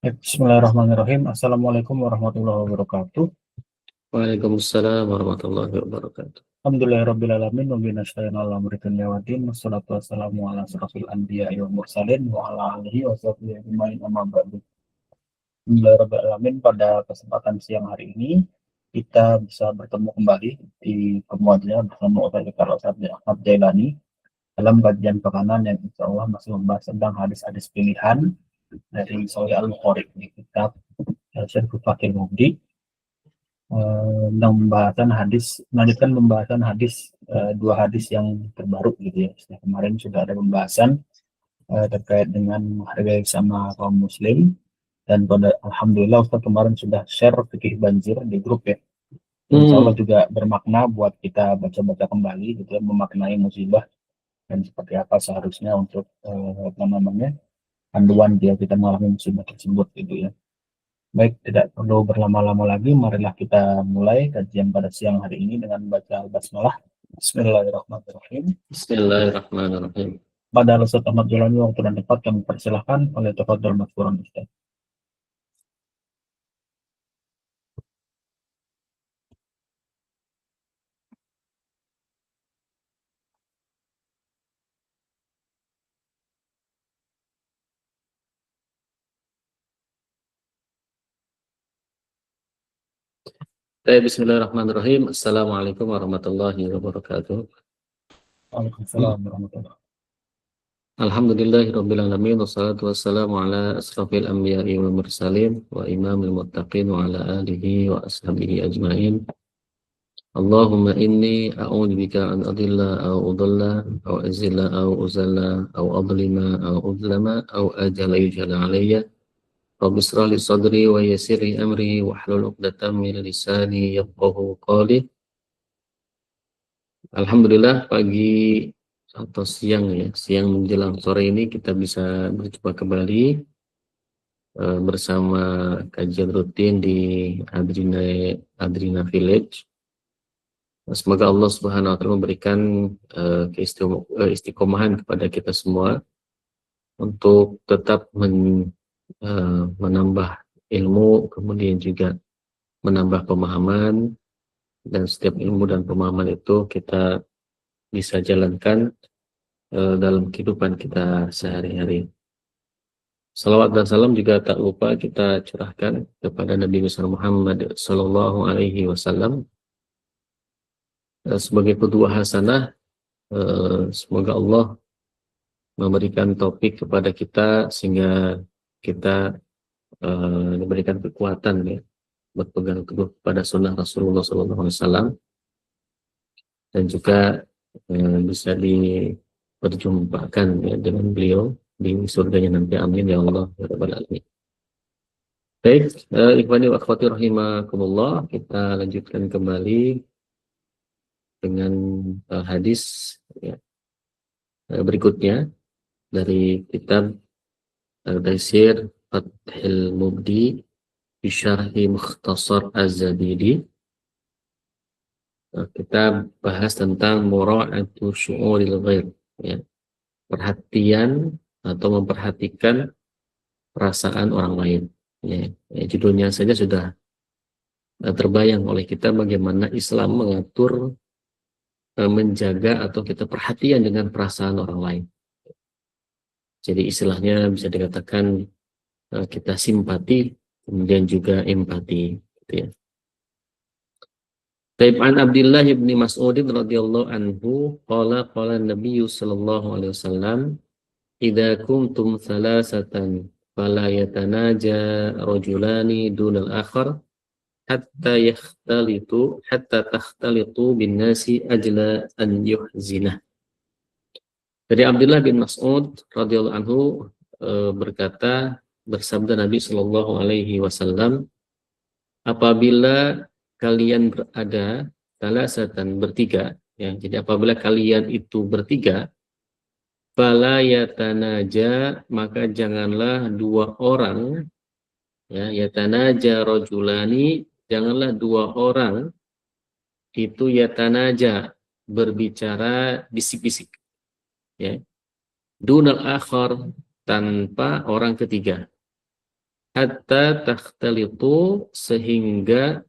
Bismillahirrahmanirrahim. Assalamualaikum warahmatullahi wabarakatuh. Waalaikumsalam warahmatullahi wabarakatuh. Alhamdulillahirrabbilalamin. Wa bihi nasta'inu ala amri dunya waddin. Wassalatu wassalamu ala asyrafil anbiya'i wal mursalin wa ala alihi wa sahbihi ajmain, amma ba'du. Alhamdulillahirrabbilalamin. Pada kesempatan siang hari ini kita bisa bertemu kembali di Kemuadian bersama Ustaz Karl Ahmad Jailani dalam kajian pekanan yang insya Allah masih membahas tentang hadis-hadis pilihan dari Sahih Al-Bukhari di kitab Syarh Fathul Mubdi. Melanjutkan pembahasan hadis, dua hadis yang terbaru gitu ya. Setelah kemarin sudah ada pembahasan terkait dengan menghargai sama kaum muslim, dan pada alhamdulillah Ustaz kemarin sudah share fikih banjir di grup ya. Insya Allah juga bermakna buat kita baca-baca kembali gitu ya, memaknai musibah dan seperti apa seharusnya untuk panduan dia kita mengalami musibah tersebut gitu ya. Baik, tidak perlu berlama-lama lagi, marilah kita mulai kajian pada siang hari ini dengan baca Al-Basmalah. Bismillahirrahmanirrahim. Bismillahirrahmanirrahim. Pada Ustaz Ahmad Jailani, waktu dan tempat kami persilahkan oleh tafadhol mazkuran Ustaz. Bismillahirrahmanirrahim. Assalamualaikum warahmatullahi wabarakatuh. Waalaikumsalam warahmatullahi. Alhamdulillahirabbil alamin wassalatu wassalamu ala asrafil anbiya'i wal mursalin wa imamil muttaqin wa ala alihi wa ashabihi ajmain. Allahumma inni a'udzubika an adilla aw udalla aw azilla aw uzalla aw adlima aw udlama aw ajala yujhala alayya. Rabbi shrah li sadri wa yassir li amri wahlul 'uqdatam min lisani yafqahu qawli. Alhamdulillah pagi atau siang ya, siang menjelang sore ini kita bisa berjumpa kembali bersama kajian rutin di Adrina Village. Semoga Allah Subhanahu wa taala memberikan istiqomahan kepada kita semua untuk tetap menambah ilmu, kemudian juga menambah pemahaman, dan setiap ilmu dan pemahaman itu kita bisa jalankan dalam kehidupan kita sehari-hari. Salawat dan salam juga tak lupa kita curahkan kepada Nabi Muhammad Sallallahu Alaihi Wasallam sebagai qudwah hasanah. Semoga Allah memberikan taufik kepada kita sehingga kita diberikan kekuatan ya, berpegang teguh pada sunnah Rasulullah SAW, dan juga bisa diperjumpakan ya, dengan beliau di surganya nanti. Amin ya Allah ya Rabbal Alamin. Baik, ikhwani wa akhwati rahimakumullah, kita lanjutkan kembali dengan hadis ya, berikutnya dari kitab Taysir Fathul Mubdi bi Syarhi Mukhtasar Az-Zabidi. Kita bahas tentang mura'atu syu'uril ghair ya, perhatian atau memperhatikan perasaan orang lain ya. Judulnya saja sudah terbayang oleh kita bagaimana Islam mengatur menjaga atau kita perhatian dengan perasaan orang lain. Jadi istilahnya bisa dikatakan kita simpati kemudian juga empati gitu ya. Taib an Abdullah bin Mas'ud radhiyallahu anhu qala Nabi sallallahu alaihi wasallam idza kuntum thalathatan fala yatanaja rajulani dunal akhar hatta takhtalitu bin nasi ajla an yuhzinah. Dari Abdullah bin Mas'ud radhiyallahu anhu berkata, bersabda Nabi sallallahu alaihi wasallam, apabila kalian berada salasatan bertiga ya, jadi apabila kalian itu bertiga, fala yatanaja, maka janganlah dua orang ya, yatanaja rajulani, janganlah dua orang itu yatanaja berbicara bisik-bisik ya, dunal akhar, tanpa orang ketiga. hatta takhtalitu, sehingga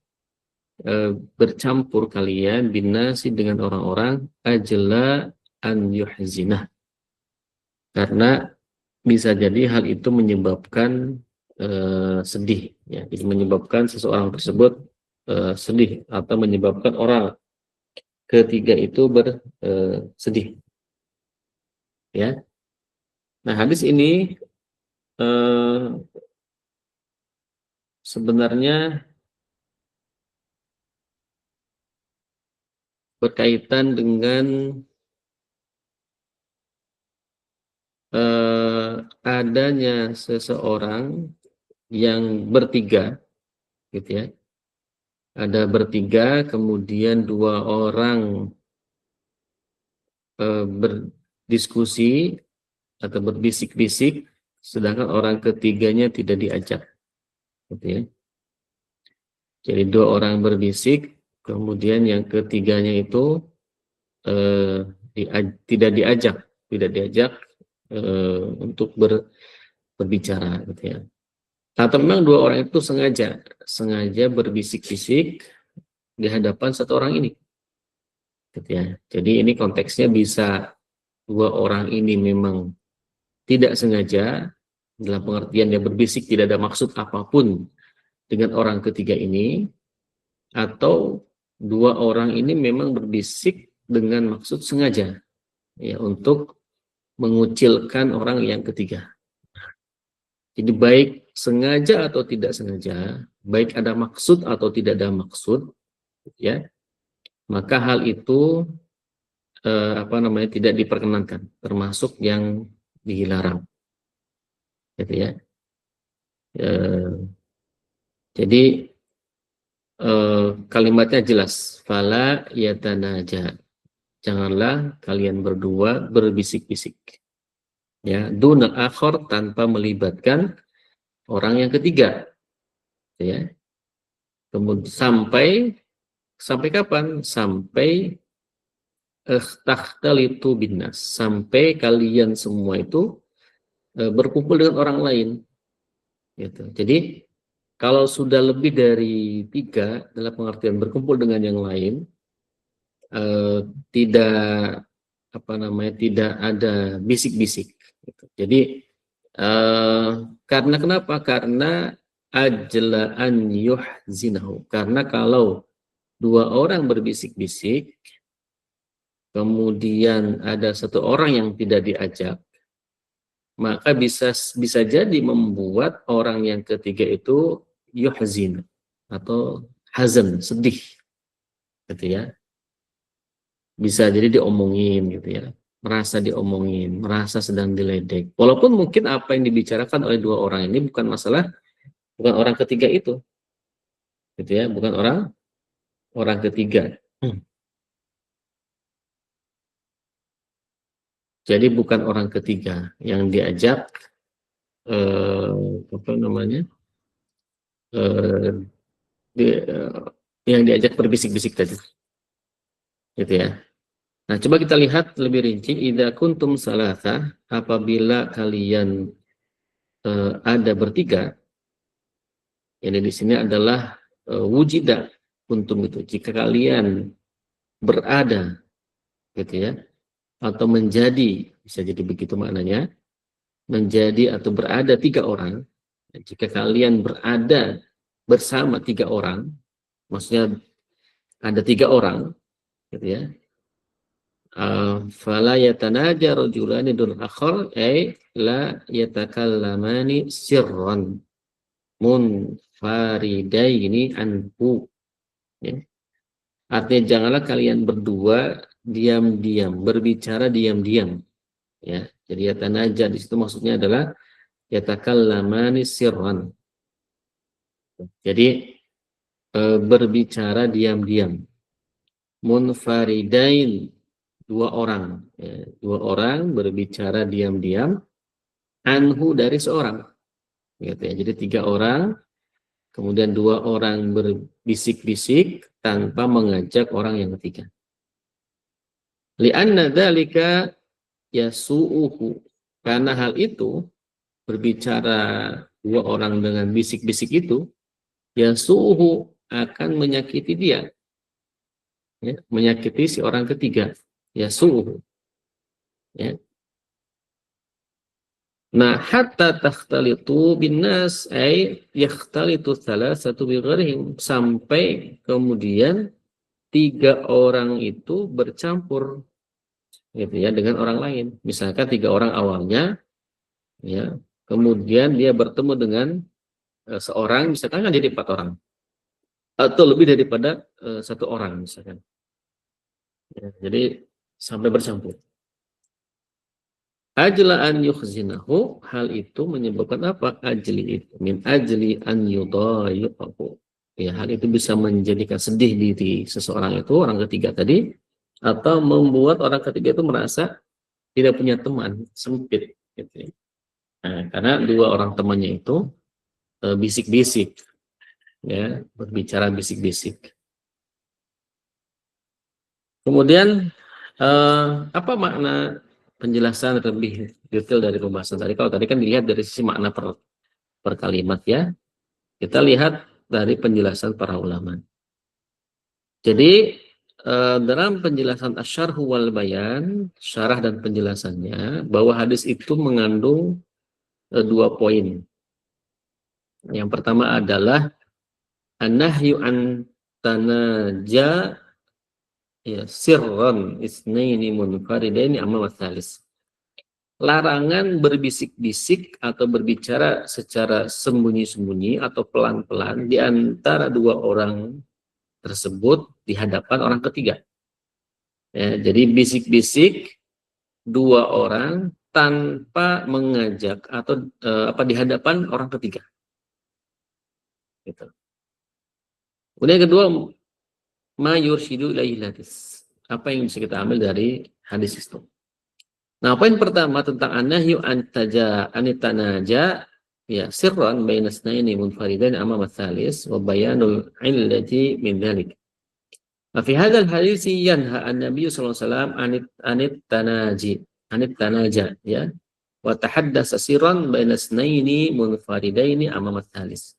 bercampur kalian binasi dengan orang-orang, ajla an yuhzinah, karena bisa jadi hal itu menyebabkan sedih, ya. Jadi menyebabkan seseorang tersebut sedih, atau menyebabkan orang ketiga itu bersedih, ya. Nah, hadis ini sebenarnya berkaitan dengan adanya seseorang yang bertiga, gitu ya. Ada bertiga, kemudian dua orang berdiskusi atau berbisik-bisik, sedangkan orang ketiganya tidak diajak, gitu ya. Jadi dua orang berbisik, kemudian yang ketiganya itu tidak diajak untuk berbicara, gitu ya. Atau memang dua orang itu sengaja berbisik-bisik di hadapan satu orang ini, gitu ya. Jadi ini konteksnya bisa dua orang ini memang tidak sengaja, dalam pengertian dia berbisik tidak ada maksud apapun dengan orang ketiga ini, atau dua orang ini memang berbisik dengan maksud sengaja, ya, untuk mengucilkan orang yang ketiga. Jadi baik sengaja atau tidak sengaja, baik ada maksud atau tidak ada maksud, ya, maka hal itu tidak diperkenankan, termasuk yang dilarang, gitu ya. Jadi kalimatnya jelas, fala yatanaja, janganlah kalian berdua berbisik-bisik, ya, dunal akhor, tanpa melibatkan orang yang ketiga, ya. Kemudian sampai kapan? Sampai takhtalitu binnas, sampai kalian semua itu berkumpul dengan orang lain, gitu. Jadi kalau sudah lebih dari tiga, dalam pengertian berkumpul dengan yang lain, tidak tidak ada bisik-bisik, gitu. Jadi karena kenapa? Karena ajlaan yuhzinahu, karena kalau dua orang berbisik-bisik, kemudian ada satu orang yang tidak diajak, maka bisa jadi membuat orang yang ketiga itu yuhzin, atau hazan, sedih, gitu ya. Bisa jadi diomongin, gitu ya, merasa diomongin, merasa sedang diledek, walaupun mungkin apa yang dibicarakan oleh dua orang ini bukan orang ketiga itu, gitu ya, bukan orang ketiga. Jadi bukan orang ketiga yang diajak yang diajak berbisik-bisik tadi, gitu ya. Nah, coba kita lihat lebih rinci. Idza kuntum salasa, apabila kalian ada bertiga, ini di sini adalah wujida kuntum itu, jika kalian berada, gitu ya, atau menjadi, bisa jadi begitu maknanya, menjadi atau berada tiga orang. Jika kalian berada bersama tiga orang, maksudnya ada tiga orang, gitu ya. Fala yatanaja rajulani dun akhar, ay la yatakallamani sirran munfaridaini anhu, ya. Artinya janganlah kalian berdua diam-diam, berbicara diam-diam, ya. Jadi yatanaja di situ maksudnya adalah yatakallamani sirran, jadi berbicara diam-diam. Munfaridain, dua orang, ya, dua orang berbicara diam-diam, anhu, dari seorang, gitu ya. Jadi tiga orang, kemudian dua orang berbisik-bisik tanpa mengajak orang yang ketiga. Li'anna dzalika yasu'uhu, karena hal itu berbicara dua orang dengan bisik-bisik itu, ya suhu akan menyakiti dia, ya, menyakiti si orang ketiga, ya suhu, ya. Nah, hatta takhtalitu binnas ay yakhtalitu salasatu bighairihim, sampai kemudian tiga orang itu bercampur gitu ya dengan orang lain. Misalkan tiga orang awalnya, ya, kemudian dia bertemu dengan seorang, misalkan kan jadi 4 orang atau lebih daripada satu orang misalkan, ya, jadi sampai bercampur. Ajla an yukhzinahu, hal itu menyebabkan apa? Ajli itu min ajli an yudayiqahu, ya, hal itu bisa menjadikan sedih diri seseorang itu, orang ketiga tadi, atau membuat orang ketiga itu merasa tidak punya teman, sempit gitu ya. Nah, karena dua orang temannya itu bisik-bisik, ya, berbicara bisik-bisik. Kemudian apa makna penjelasan lebih detail dari pembahasan tadi? Kalau tadi kan dilihat dari sisi makna per kalimat, ya. Kita lihat dari penjelasan para ulama. Jadi dalam penjelasan asyarhu wal bayan, syarah dan penjelasannya, bahwa hadis itu mengandung 2 poin. Yang pertama adalah an-nahyu an tanaja, ya, sirran isnaini munfaridaini amma wasalis. Larangan berbisik-bisik atau berbicara secara sembunyi-sembunyi atau pelan-pelan di antara dua orang tersebut di hadapan orang ketiga. Ya, jadi bisik-bisik dua orang tanpa mengajak atau di hadapan orang ketiga. Gitu. Kemudian yang kedua, ma yurshidu ilaihi hadis. Apa yang bisa kita ambil dari hadis itu? Nah, poin pertama tentang an-nahyu anitanaja, ya, sirran baina isnaini munfaridan amama tsalis wa bayanul illati min dzalik. Wa fi hadzal hadis yanha an-nabiy sallallahu alaihi wasallam anit tanaja, ya, wa tahaddasa sirran baina isnaini munfaridaini amama tsalis.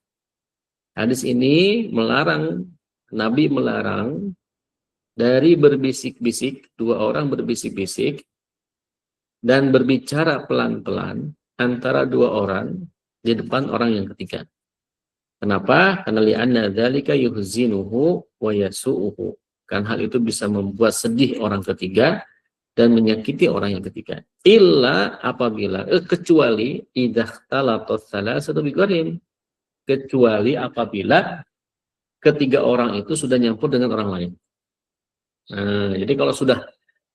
Hadis ini melarang, Nabi melarang dari berbisik-bisik, dua orang berbisik-bisik dan berbicara pelan-pelan antara dua orang di depan orang yang ketiga. Kenapa? Karena li'anna dzalika yuhzinuhu wa yasu'uhu. Kan hal itu bisa membuat sedih orang ketiga dan menyakiti orang yang ketiga. Illa apabila, kecuali idzahtalatat salasatu bigharin. Kecuali apabila ketiga orang itu sudah nyampur dengan orang lain. Nah, jadi kalau sudah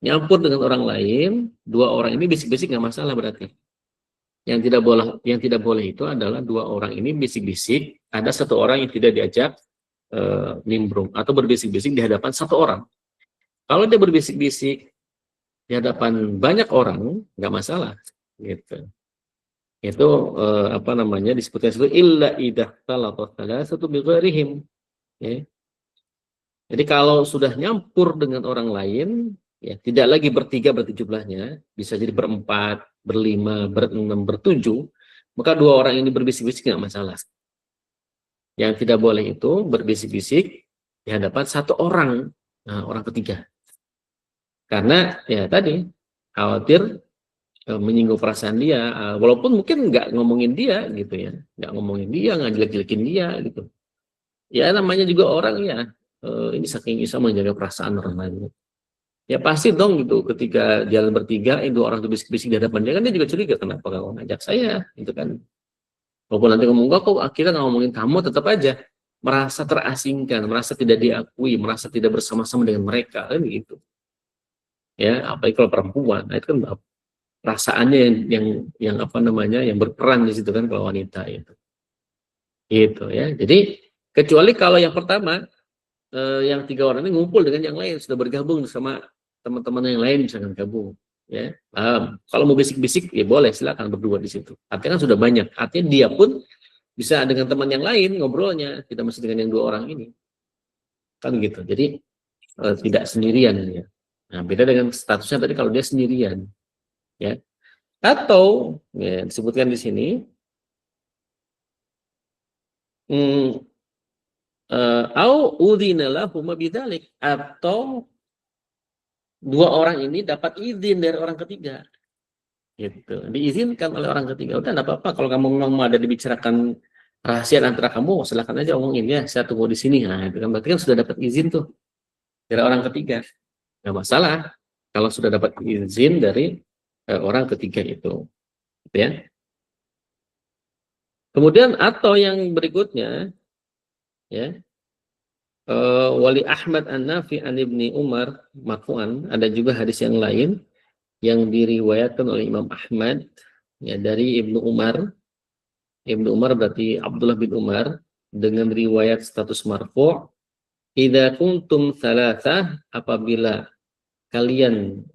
nyampur dengan orang lain, dua orang ini bisik-bisik nggak masalah berarti. Yang tidak boleh itu adalah dua orang ini bisik-bisik, ada satu orang yang tidak diajak nimbrung atau berbisik-bisik di hadapan satu orang. Kalau dia berbisik-bisik di hadapan banyak orang, nggak masalah, gitu. Itu disebutkan itu illa idah talaqatala satu bighairihim, ya. Jadi kalau sudah nyampur dengan orang lain, ya, tidak lagi bertiga berarti jumlahnya, bisa jadi berempat, berlima, berenam, bertujuh, maka dua orang ini berbisik-bisik nggak masalah. Yang tidak boleh itu berbisik-bisik di hadapan satu orang, nah, orang ketiga. Karena ya tadi khawatir menyinggung perasaan dia, walaupun mungkin nggak ngomongin dia gitu ya, nggak ngomongin dia, nggak jelek-jelekin dia gitu. Ya namanya juga orang ya, ini saking bisa menjaga perasaan orang lain. Ya pasti dong gitu, ketika jalan bertiga, dua orang itu bisik-bisik di hadapan dia, kan dia juga curiga, kenapa kamu ngajak saya, gitu kan. Walaupun nanti ngomong kok akhirnya nggak ngomongin kamu, tetap aja merasa terasingkan, merasa tidak diakui, merasa tidak bersama-sama dengan mereka, kan gitu. Ya, apalagi kalau perempuan, nah itu kan perasaannya yang berperan di situ kan kalau wanita itu. Gitu ya. Jadi kecuali kalau yang pertama, yang tiga orang ini ngumpul dengan yang lain, sudah bergabung sama teman-teman yang lain, misalkan gabung, ya. Kalau mau bisik-bisik ya boleh, silakan berdua di situ. Artinya kan sudah banyak. Artinya dia pun bisa dengan teman yang lain ngobrolnya, tidak mesti dengan yang dua orang ini. Kan gitu. Jadi tidak sendirian ya. Nah, beda dengan statusnya tadi kalau dia sendirian, ya. Atau ya, disebutkan di sini au udzina lahum bidzalik, atau dua orang ini dapat izin dari orang ketiga. Gitu. Diizinkan oleh orang ketiga. Udah enggak apa-apa kalau kamu memang mau ada dibicarakan rahasia antara kamu, silakan aja omongin ya, saya tunggu di sini. Nah, itu kan berarti kan sudah dapat izin tuh dari orang ketiga. Nggak masalah kalau sudah dapat izin dari orang ketiga itu, gitu ya. Kemudian atau yang berikutnya, ya, Wali Ahmad An-Nafi an Ibni Umar marfu'an, ada juga hadis yang lain yang diriwayatkan oleh Imam Ahmad ya dari Ibnu Umar. Ibnu Umar berarti Abdullah bin Umar dengan riwayat status marfu', idza kuntum thalathah, apabila kalian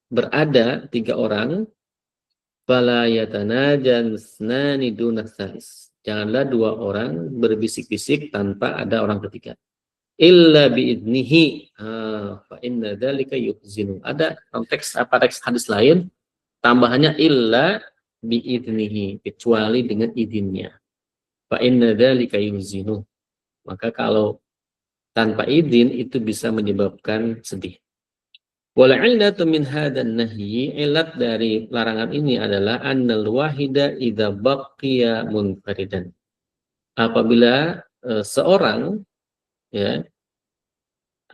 berada tiga orang, fala yatanajansnani duna tsalis, janganlah dua orang berbisik-bisik tanpa ada orang ketiga. Illa biidnihi, fa inna dzalika yuhzinu. Ada konteks apa teks hadis lain tambahannya illa biidnihi, kecuali dengan izinnya. Fa inna dzalika yuhzinu. Maka kalau tanpa izin itu bisa menyebabkan sedih. Wal illatu min hadan nahyi, ilat dari larangan ini adalah annal wahida idza baqiya munfaridan. Apabila seorang ya,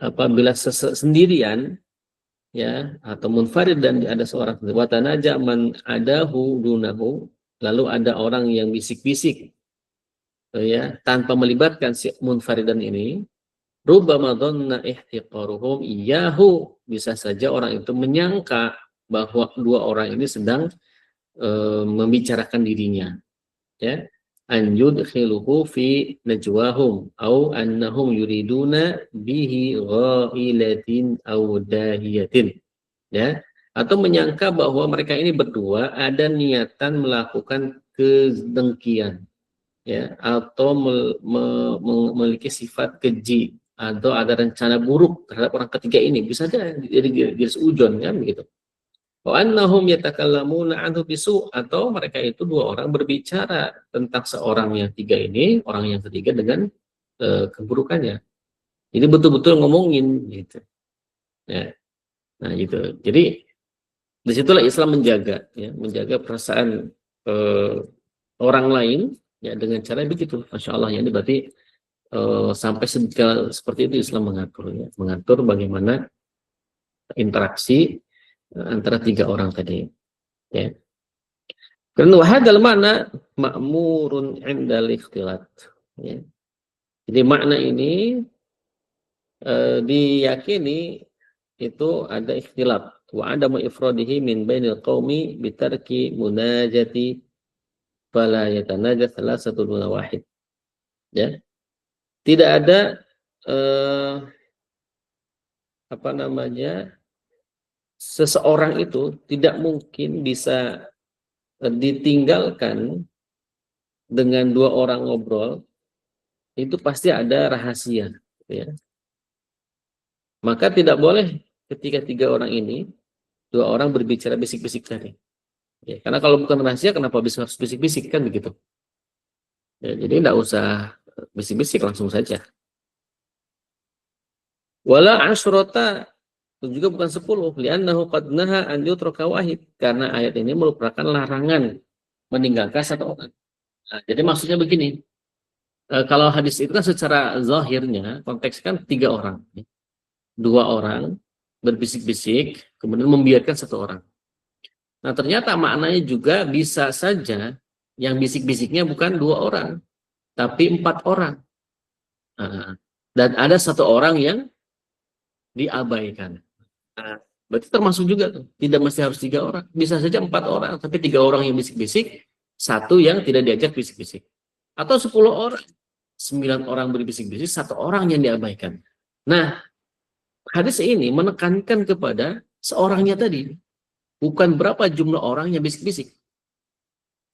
apabila sendirian ya, atau munfarid dan ada seorang, wa tanaja man adahu dunahu, lalu ada orang yang bisik-bisik ya tanpa melibatkan si munfaridan ini, rubbama dhanna ihtiqaruhum iyyahu, bisa saja orang itu menyangka bahwa dua orang ini sedang membicarakan dirinya, ya, an yudkhiluhu fi najwahum au annahum yuriduna bihi ghailatin aw dahiyatin, ya, atau menyangka bahwa mereka ini berdua ada niatan melakukan kedengkian, ya, atau memiliki sifat keji, atau ada rencana buruk terhadap orang ketiga ini, bisa aja jadi ujon kan begitu. Wa annahum yatakallamuna anhu bisu, atau mereka itu dua orang berbicara tentang seorang yang tiga ini, orang yang ketiga dengan keburukannya. Jadi betul-betul ngomongin gitu. Ya. Nah, gitu. Jadi disitulah Islam menjaga ya, menjaga perasaan orang lain ya dengan cara begitu. Masya Allah ya, ini berarti sampai seperti itu Islam mengatur ya, mengatur bagaimana interaksi antara tiga orang tadi ya. Karena wahadal makna ma'murun indal ikhtilat ya. Jadi makna ini diyakini itu ada ikhtilat, wa ada ifradihi min bainil qaumi bitarki munajati fala yatanaja salasatu duna wahid ya. Tidak ada apa namanya, seseorang itu tidak mungkin bisa ditinggalkan dengan dua orang ngobrol, itu pasti ada rahasia ya. Maka tidak boleh ketika tiga orang ini, dua orang berbicara bisik-bisik tadi ya, karena kalau bukan rahasia kenapa bisa harus bisik-bisik kan begitu ya. Jadi tidak usah bisik-bisik, langsung saja. Wala asyrota, itu juga bukan 10, li'annahu qad naha an yutraka wahid, karena ayat ini merupakan larangan meninggalkan satu orang. Nah, jadi maksudnya begini, kalau hadis itu kan secara zahirnya konteks kan tiga orang, dua orang berbisik-bisik kemudian membiarkan satu orang. Nah, ternyata maknanya juga bisa saja yang bisik-bisiknya bukan dua orang tapi empat orang. Nah, dan ada satu orang yang diabaikan. Nah, berarti termasuk juga tuh, tidak mesti harus tiga orang, bisa saja empat orang, tapi tiga orang yang bisik-bisik, satu yang tidak diajak bisik-bisik, atau 10 orang, 9 orang berbisik-bisik, satu orang yang diabaikan. Nah, hadis ini menekankan kepada seorangnya tadi, bukan berapa jumlah orang yang bisik-bisik,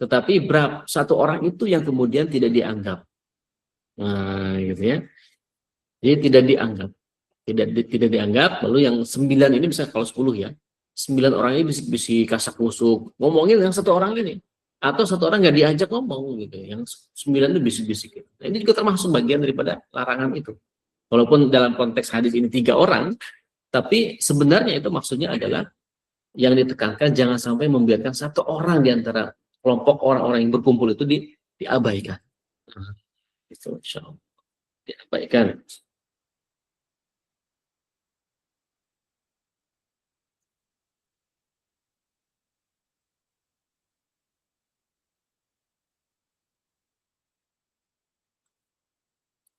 tetapi berapa satu orang itu yang kemudian tidak dianggap. Nah, gitu ya. Jadi tidak dianggap. Tidak dianggap, lalu yang 9 ini bisa, kalau 10 ya, 9 orang ini bisik-bisik, kasak kusuk, ngomongin yang satu orang ini. Atau satu orang nggak diajak ngomong gitu, yang 9 itu bisik-bisik. Gitu. Nah, ini juga termasuk bagian daripada larangan itu. Walaupun dalam konteks hadis ini 3 orang, tapi sebenarnya itu maksudnya adalah yang ditekankan jangan sampai membiarkan satu orang di antara kelompok orang-orang yang berkumpul itu diabaikan. Nah, itu insya Allah diabaikan.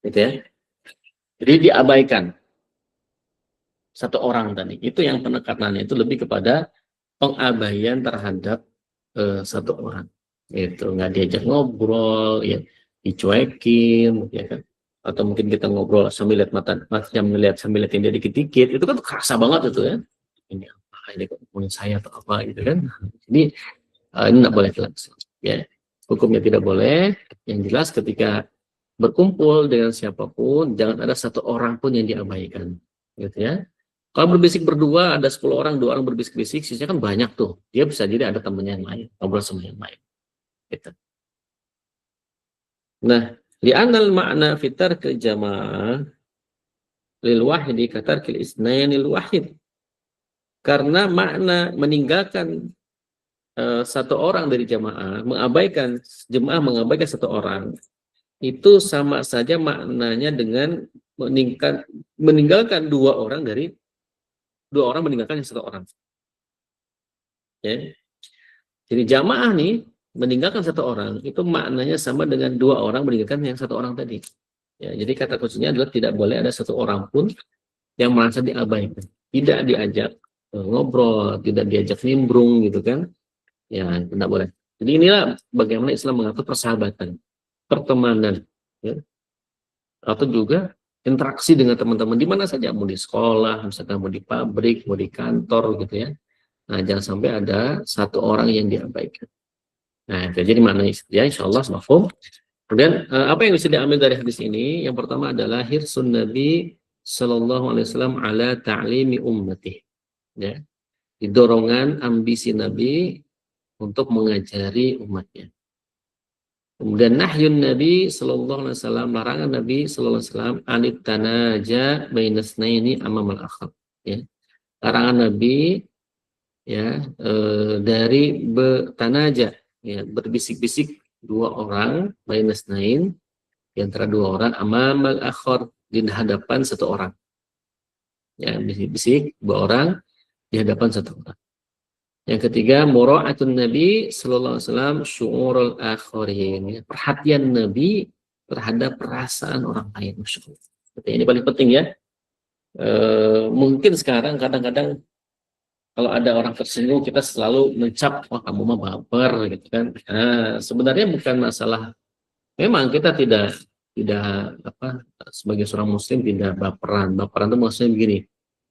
Gitu ya. Jadi diabaikan satu orang tadi. Itu yang penekanannya itu lebih kepada pengabaian terhadap satu orang. Itu nggak diajak ngobrol, ya dicuekin, ya kan? Atau mungkin kita ngobrol sambil lihat mata, melihat sambil lihat dia dikit-dikit, itu kan kerasa banget itu ya. Ini apa? Ini kok ngomongin saya atau apa gitu kan? Jadi ini nggak boleh langsung. Ya, hukumnya tidak boleh. Yang jelas ketika berkumpul dengan siapapun, jangan ada satu orang pun yang diabaikan, gitu ya. Kalau berbisik berdua, ada 10 orang, 2 orang berbisik-bisik, sisanya kan banyak tuh. Dia bisa jadi ada temannya yang lain, ngobrol sama yang lain. Gitu. Nah, li'anal makna fitar ke jamaah lil wahidi katar kil isnain lil wahid. Karena makna meninggalkan satu orang dari jamaah, mengabaikan satu orang, itu sama saja maknanya dengan meninggalkan dua orang meninggalkan yang satu orang. Ya. Jadi jamaah nih meninggalkan satu orang itu maknanya sama dengan dua orang meninggalkan yang satu orang tadi. Ya, jadi kata kuncinya adalah tidak boleh ada satu orang pun yang merasa diabaikan, tidak diajak ngobrol, tidak diajak nimbrung gitu kan. Ya, tidak boleh. Jadi inilah bagaimana Islam mengatur persahabatan, pertemanan, ya. Atau juga interaksi dengan teman-teman di mana saja, mau di sekolah, misalkan mau di pabrik, mau di kantor gitu ya. Nah, jangan sampai ada satu orang yang diabaikan. Nah, jadi mana ya, insya Allah mafhum. Kemudian apa yang bisa diambil dari hadis ini? Yang pertama adalah hirsun Nabi Sallallahu Alaihi Wasallam ala ta'limi ummati. Ya, dorongan ambisi Nabi untuk mengajari umatnya. Kemudian nahyun Nabi Sallallahu Alaihi Wasallam, larangan Nabi Sallallahu Alaihi Wasallam anit tanaja bainasnaini amamal akhar. Ya, larangan Nabi ya dari bertanaja, ya, berbisik-bisik dua orang bainasnain, di antara dua orang amamal akhar, di hadapan satu orang. Ya, bisik-bisik dua orang di hadapan satu orang. Yang ketiga, mura'atun Nabi Sallallahu Alaihi Wasallam syu'urul akharin. Perhatian Nabi terhadap perasaan orang lain. Masya Allah. Ini paling penting ya. Mungkin sekarang kadang-kadang kalau ada orang tersinggung kita selalu mencap, wah kamu mah baper gitu kan. Nah, sebenarnya bukan masalah. Memang kita tidak apa, sebagai seorang muslim tidak baperan. Baperan itu maksudnya begini,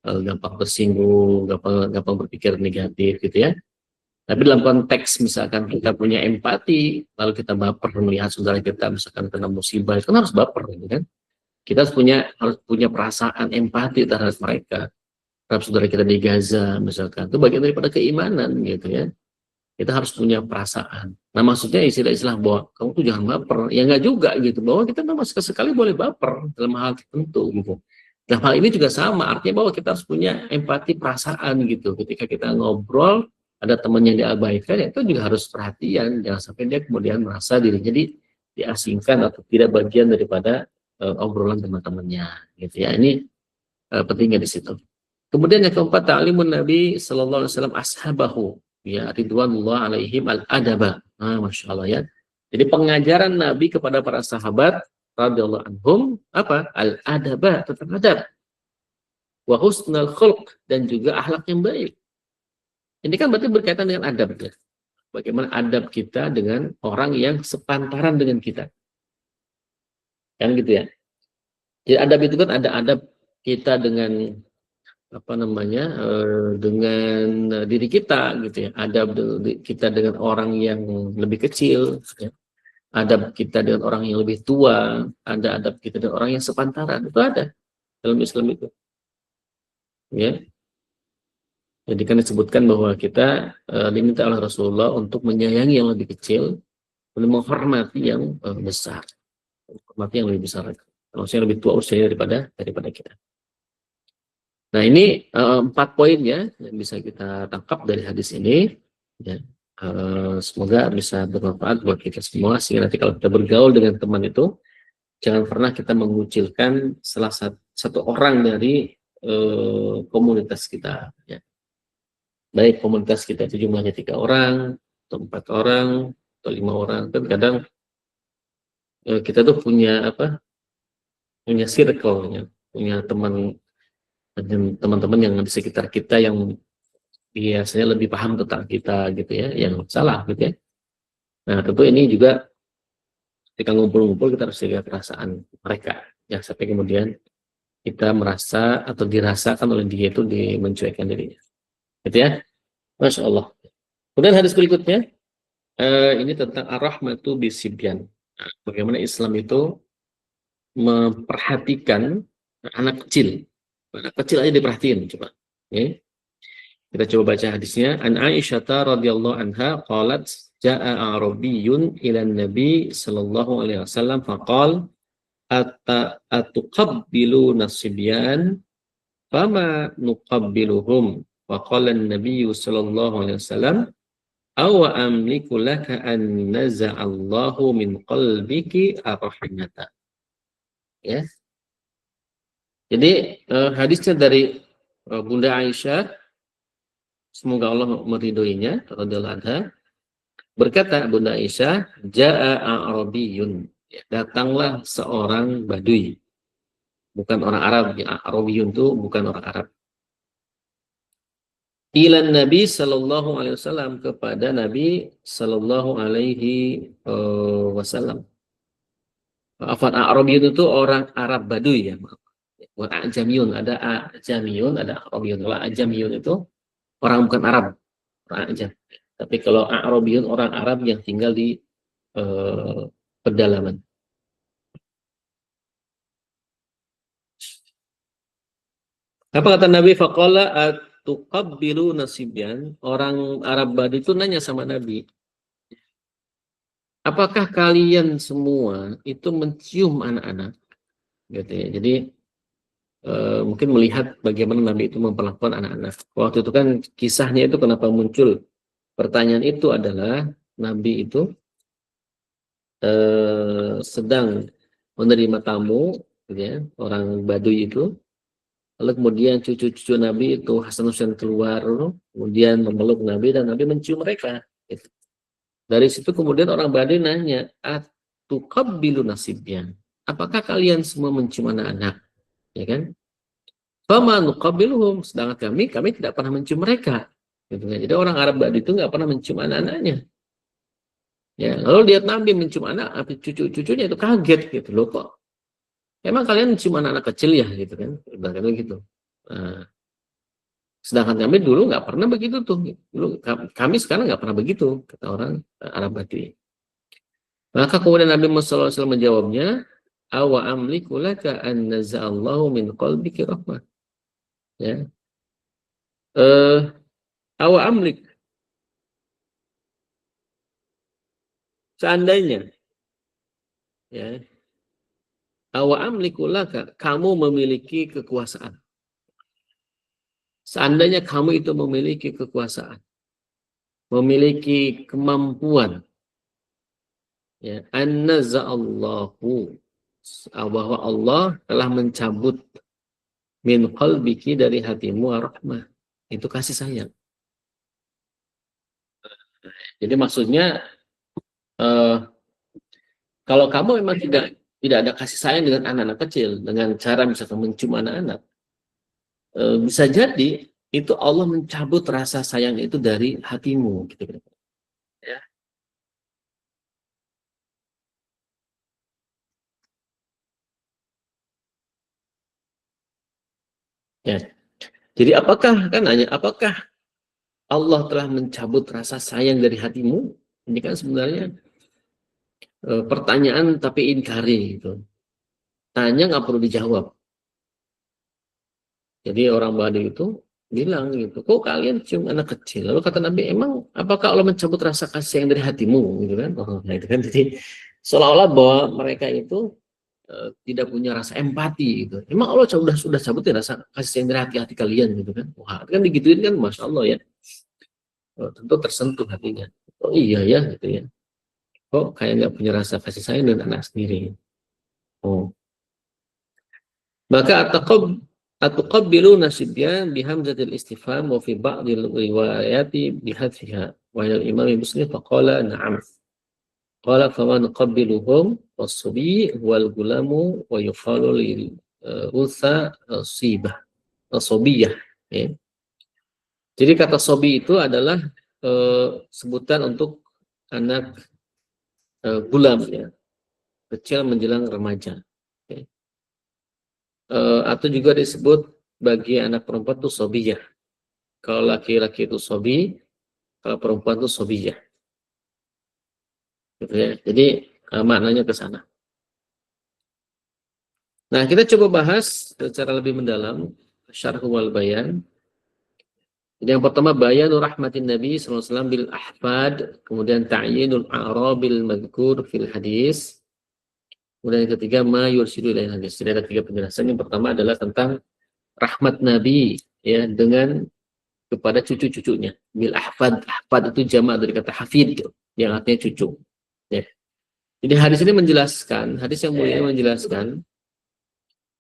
gampang tersinggung, gampang berpikir negatif gitu ya. Tapi dalam konteks misalkan kita punya empati, lalu kita baper melihat saudara kita misalkan kena musibah, itu kan harus baper gitu kan. Kita harus punya perasaan empati terhadap mereka, terhadap saudara kita di Gaza misalkan. Itu bagian daripada keimanan gitu ya. Kita harus punya perasaan. Nah, maksudnya istilah-istilah bahwa kamu tuh jangan baper, ya enggak juga gitu. Bahwa kita memang sekali boleh baper dalam hal tertentu gitu. Dalam hal ini juga sama, artinya bahwa kita harus punya empati perasaan gitu. Ketika kita ngobrol, ada teman yang diabaikan, ya itu juga harus perhatian. Jangan sampai dia kemudian merasa dirinya diasingkan atau tidak bagian daripada obrolan teman-temannya. Gitu ya. Ini pentingnya di situ. Kemudian yang keempat, ta'limun Nabi Sallallahu Alaihi Wasallam ashabahu, ya ridwanullah alaihim al-adaba. Nah, Masya Allah ya. Jadi pengajaran Nabi kepada para sahabat radhiyallahu anhum apa? Al-adaba, tentang adab. Wa husnul khulq, dan juga akhlak yang baik. Ini kan berarti berkaitan dengan adab ya. Bagaimana adab kita dengan orang yang sepantaran dengan kita. Kan gitu ya. Jadi adab itu kan ada adab kita dengan apa namanya, dengan diri kita gitu ya. Adab kita dengan orang yang lebih kecil ya. Adab kita dengan orang yang lebih tua, ada adab kita dengan orang yang sepantaran, itu ada dalam Islam itu. Ya. Jadi kan disebutkan bahwa kita diminta oleh Rasulullah untuk menyayangi yang lebih kecil, dan menghormati yang besar, menghormati yang lebih besar, maksudnya lebih tua usianya daripada kita. Nah ini 4 poin ya yang bisa kita tangkap dari hadis ini. Ya. Semoga bisa bermanfaat buat kita semua, sehingga nanti kalau kita bergaul dengan teman itu, jangan pernah kita mengucilkan salah satu orang dari komunitas kita. Ya. Baik komunitas kita itu jumlahnya 3 orang, atau 4 orang, atau 5 orang. Kan kadang kita tuh punya punya circle, ya. Punya teman-teman yang di sekitar kita yang biasanya lebih paham tentang kita gitu ya, yang salah gitu ya. Nah tentu ini juga ketika ngumpul-ngumpul kita harus jaga perasaan mereka, ya sampai kemudian kita merasa atau dirasakan oleh dia itu mencuekkan dirinya, gitu ya. Masya Allah. Kemudian hadis berikutnya ini tentang ar-rahmatu bisibyan. Nah, bagaimana Islam itu memperhatikan anak kecil. Anak kecil aja diperhatiin coba. Okay. Kita coba baca hadisnya. An Aisyah radhiyallahu anha qalat jaa Arabiyyun ila Nabi sallallahu alaihi wasallam faqal atuqabbilu nasibyan fama nuqabbiluhum faqala an-nabiy sallallahu alaihi wasallam aw amliku laka an naza'allahu min qalbiki ar-rahmata. Ya. Jadi hadisnya dari Bunda Aisyah, semoga Allah meridhoinya radhiyallahu anha, berkata Bunda Aisyah, jaa a'rabiyun, ya, datanglah seorang Baduy, bukan orang Arab. Ya, A'rabiyun itu bukan orang Arab. Ilan Nabi sallallahu alaihi wasallam, kepada Nabi sallallahu alaihi wasallam. Afwan, A'rabiyun itu orang Arab Baduy ya. Bukan Ajamiyun, ada Ajamiyun, ada A'rabiyun. Kalau Ajamiyun itu orang bukan Arab, orang Ajam. Tapi kalau A'rabiyun orang Arab yang tinggal di pedalaman. Apa kata Nabi? Faqala atuqabbilu nasibyan. Orang Arab Badu itu nanya sama Nabi, apakah kalian semua itu mencium anak-anak? Gitu ya. Jadi mungkin melihat bagaimana Nabi itu memperlakukan anak-anak. Waktu itu kan kisahnya itu kenapa muncul pertanyaan itu adalah Nabi itu sedang menerima tamu, gitu ya, orang Baduy itu. Lalu kemudian cucu-cucu Nabi itu Hasan Husain keluar, kemudian memeluk Nabi dan Nabi mencium mereka. Gitu. Dari situ kemudian orang Baduy nanya, atuqabbilu nasibyan. Apakah kalian semua mencium anak-anak? Ya kan? Fama nuqabbiluhum, sedangkan kami tidak pernah mencium mereka. Gitu kan? Jadi orang Arab Baduy itu nggak pernah mencium anak-anaknya. Ya, lalu lihat Nabi mencium anak, cucu-cucunya itu kaget gitu loh, kok. Emang kalian mencium anak-anak kecil ya gitu kan? Ibaratnya gitu. Nah, sedangkan kami dulu nggak pernah begitu tuh. Dulu kami sekarang nggak pernah begitu, kata orang Arab Baduy. Maka kemudian Nabi Muhammad SAW menjawabnya, awa amliku laka an naza'allahu min qalbiki rahmah. Ya. Awa amlik. Seandainya, ya, awa amliku laka, kamu memiliki kekuasaan. Seandainya kamu itu memiliki kekuasaan, memiliki kemampuan, ya, an-naza'allahu, bahwa Allah telah mencabut min qalbiki, dari hatimu, rahmah, itu kasih sayang. Jadi maksudnya kalau kamu memang tidak ada kasih sayang dengan anak-anak kecil, dengan cara misalkan mencium anak-anak, bisa jadi itu Allah mencabut rasa sayang itu dari hatimu, gitu. Ya. Ya. Jadi apakah Allah telah mencabut rasa sayang dari hatimu? Ini kan sebenarnya pertanyaan tapi inkari gitu. Tanya nggak perlu dijawab. Jadi orang Baduy itu bilang gitu, kok kalian cium anak kecil? Lalu kata Nabi, emang apakah Allah mencabut rasa kasih yang dari hatimu? Gitu kan? Oh, nah itu kan jadi seolah-olah bahwa mereka itu tidak punya rasa empati gitu. Emang Allah sudah cabut ya rasa kasih yang dari hati-hati kalian gitu kan? Wah, kan digituin kan, masya Allah ya. Tentu tersentuh hatinya. Oh iya ya gitu ya. Kok kayak nggak punya rasa kasih sayang dengan anak sendiri. Oh, maka atuqabbiluna sibyan bihamzatil istifham wa fi ba'dil riwayati bihadfiha wa al-imam Muslim faqala na'am. Qala fama nuqabbiluhum was-subi wal gulamu wa yuqalu lil unsa sibah sobiyah ya. Jadi kata sobi itu adalah sebutan untuk anak gulam ya, kecil menjelang remaja. Ya. Atau juga disebut bagi anak perempuan itu sobiyah. Kalau laki-laki itu sobi, kalau perempuan itu sobiyah. Gitu ya. Jadi maknanya ke sana. Nah, kita coba bahas secara lebih mendalam syarh wal bayan. Jadi yang pertama bayanur rahmatin Nabi SAW bil ahfad, kemudian ta'yinul a'rabil madhkur fil hadis. Kemudian yang ketiga ma yursidu ilaihi hadis. Jadi ada tiga penjelasan. Yang pertama adalah tentang rahmat Nabi ya dengan kepada cucu-cucunya. Bil ahfad, ahfad itu jamak dari kata hafid yang artinya cucu. Ya. Jadi hadis ini menjelaskan, hadis yang mulia ini menjelaskan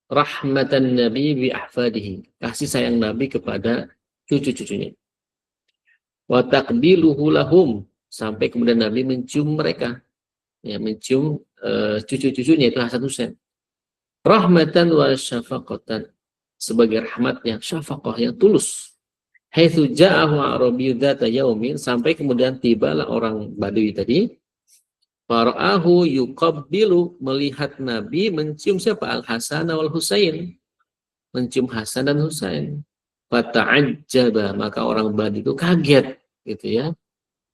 rahmatan Nabi bi ahfadihi, kasih sayang Nabi kepada cucu-cucunya. Wa taqbiluhu lahum, sampai kemudian Nabi mencium mereka. Ya, mencium cucu-cucunya itu Hasan Husain. Rahmatan wa syafaqatan, sebagai rahmat yang syafaqah yang tulus. Haitsu ja'ahu Arabiy dzata yaumin, sampai kemudian tibalah orang Badui tadi. Fara'ahu yuqabbilu, melihat Nabi mencium siapa? Al-Hasan wal Husain. Mencium Hasan dan Husain. Fata'ajjaba, maka orang Badui itu kaget gitu ya.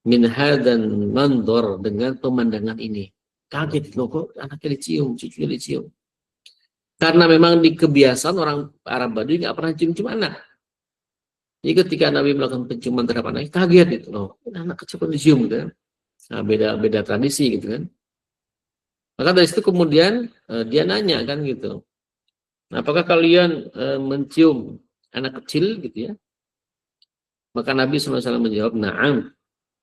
Min hadan mandor, dengan pemandangan ini. Kaget loh, kok anaknya dicium, cucunya dicium. Karena memang di kebiasaan orang Arab Badui nggak pernah cium-cium anak. Jadi ketika Nabi melakukan penciuman terhadap anaknya, kaget gitu loh. Anak kecil pun dicium gitu kan. Nah, beda tradisi gitu kan. Maka dari situ kemudian dia nanya kan gitu. Nah, apakah kalian mencium anak kecil gitu ya? Maka Nabi SAW menjawab, na'am.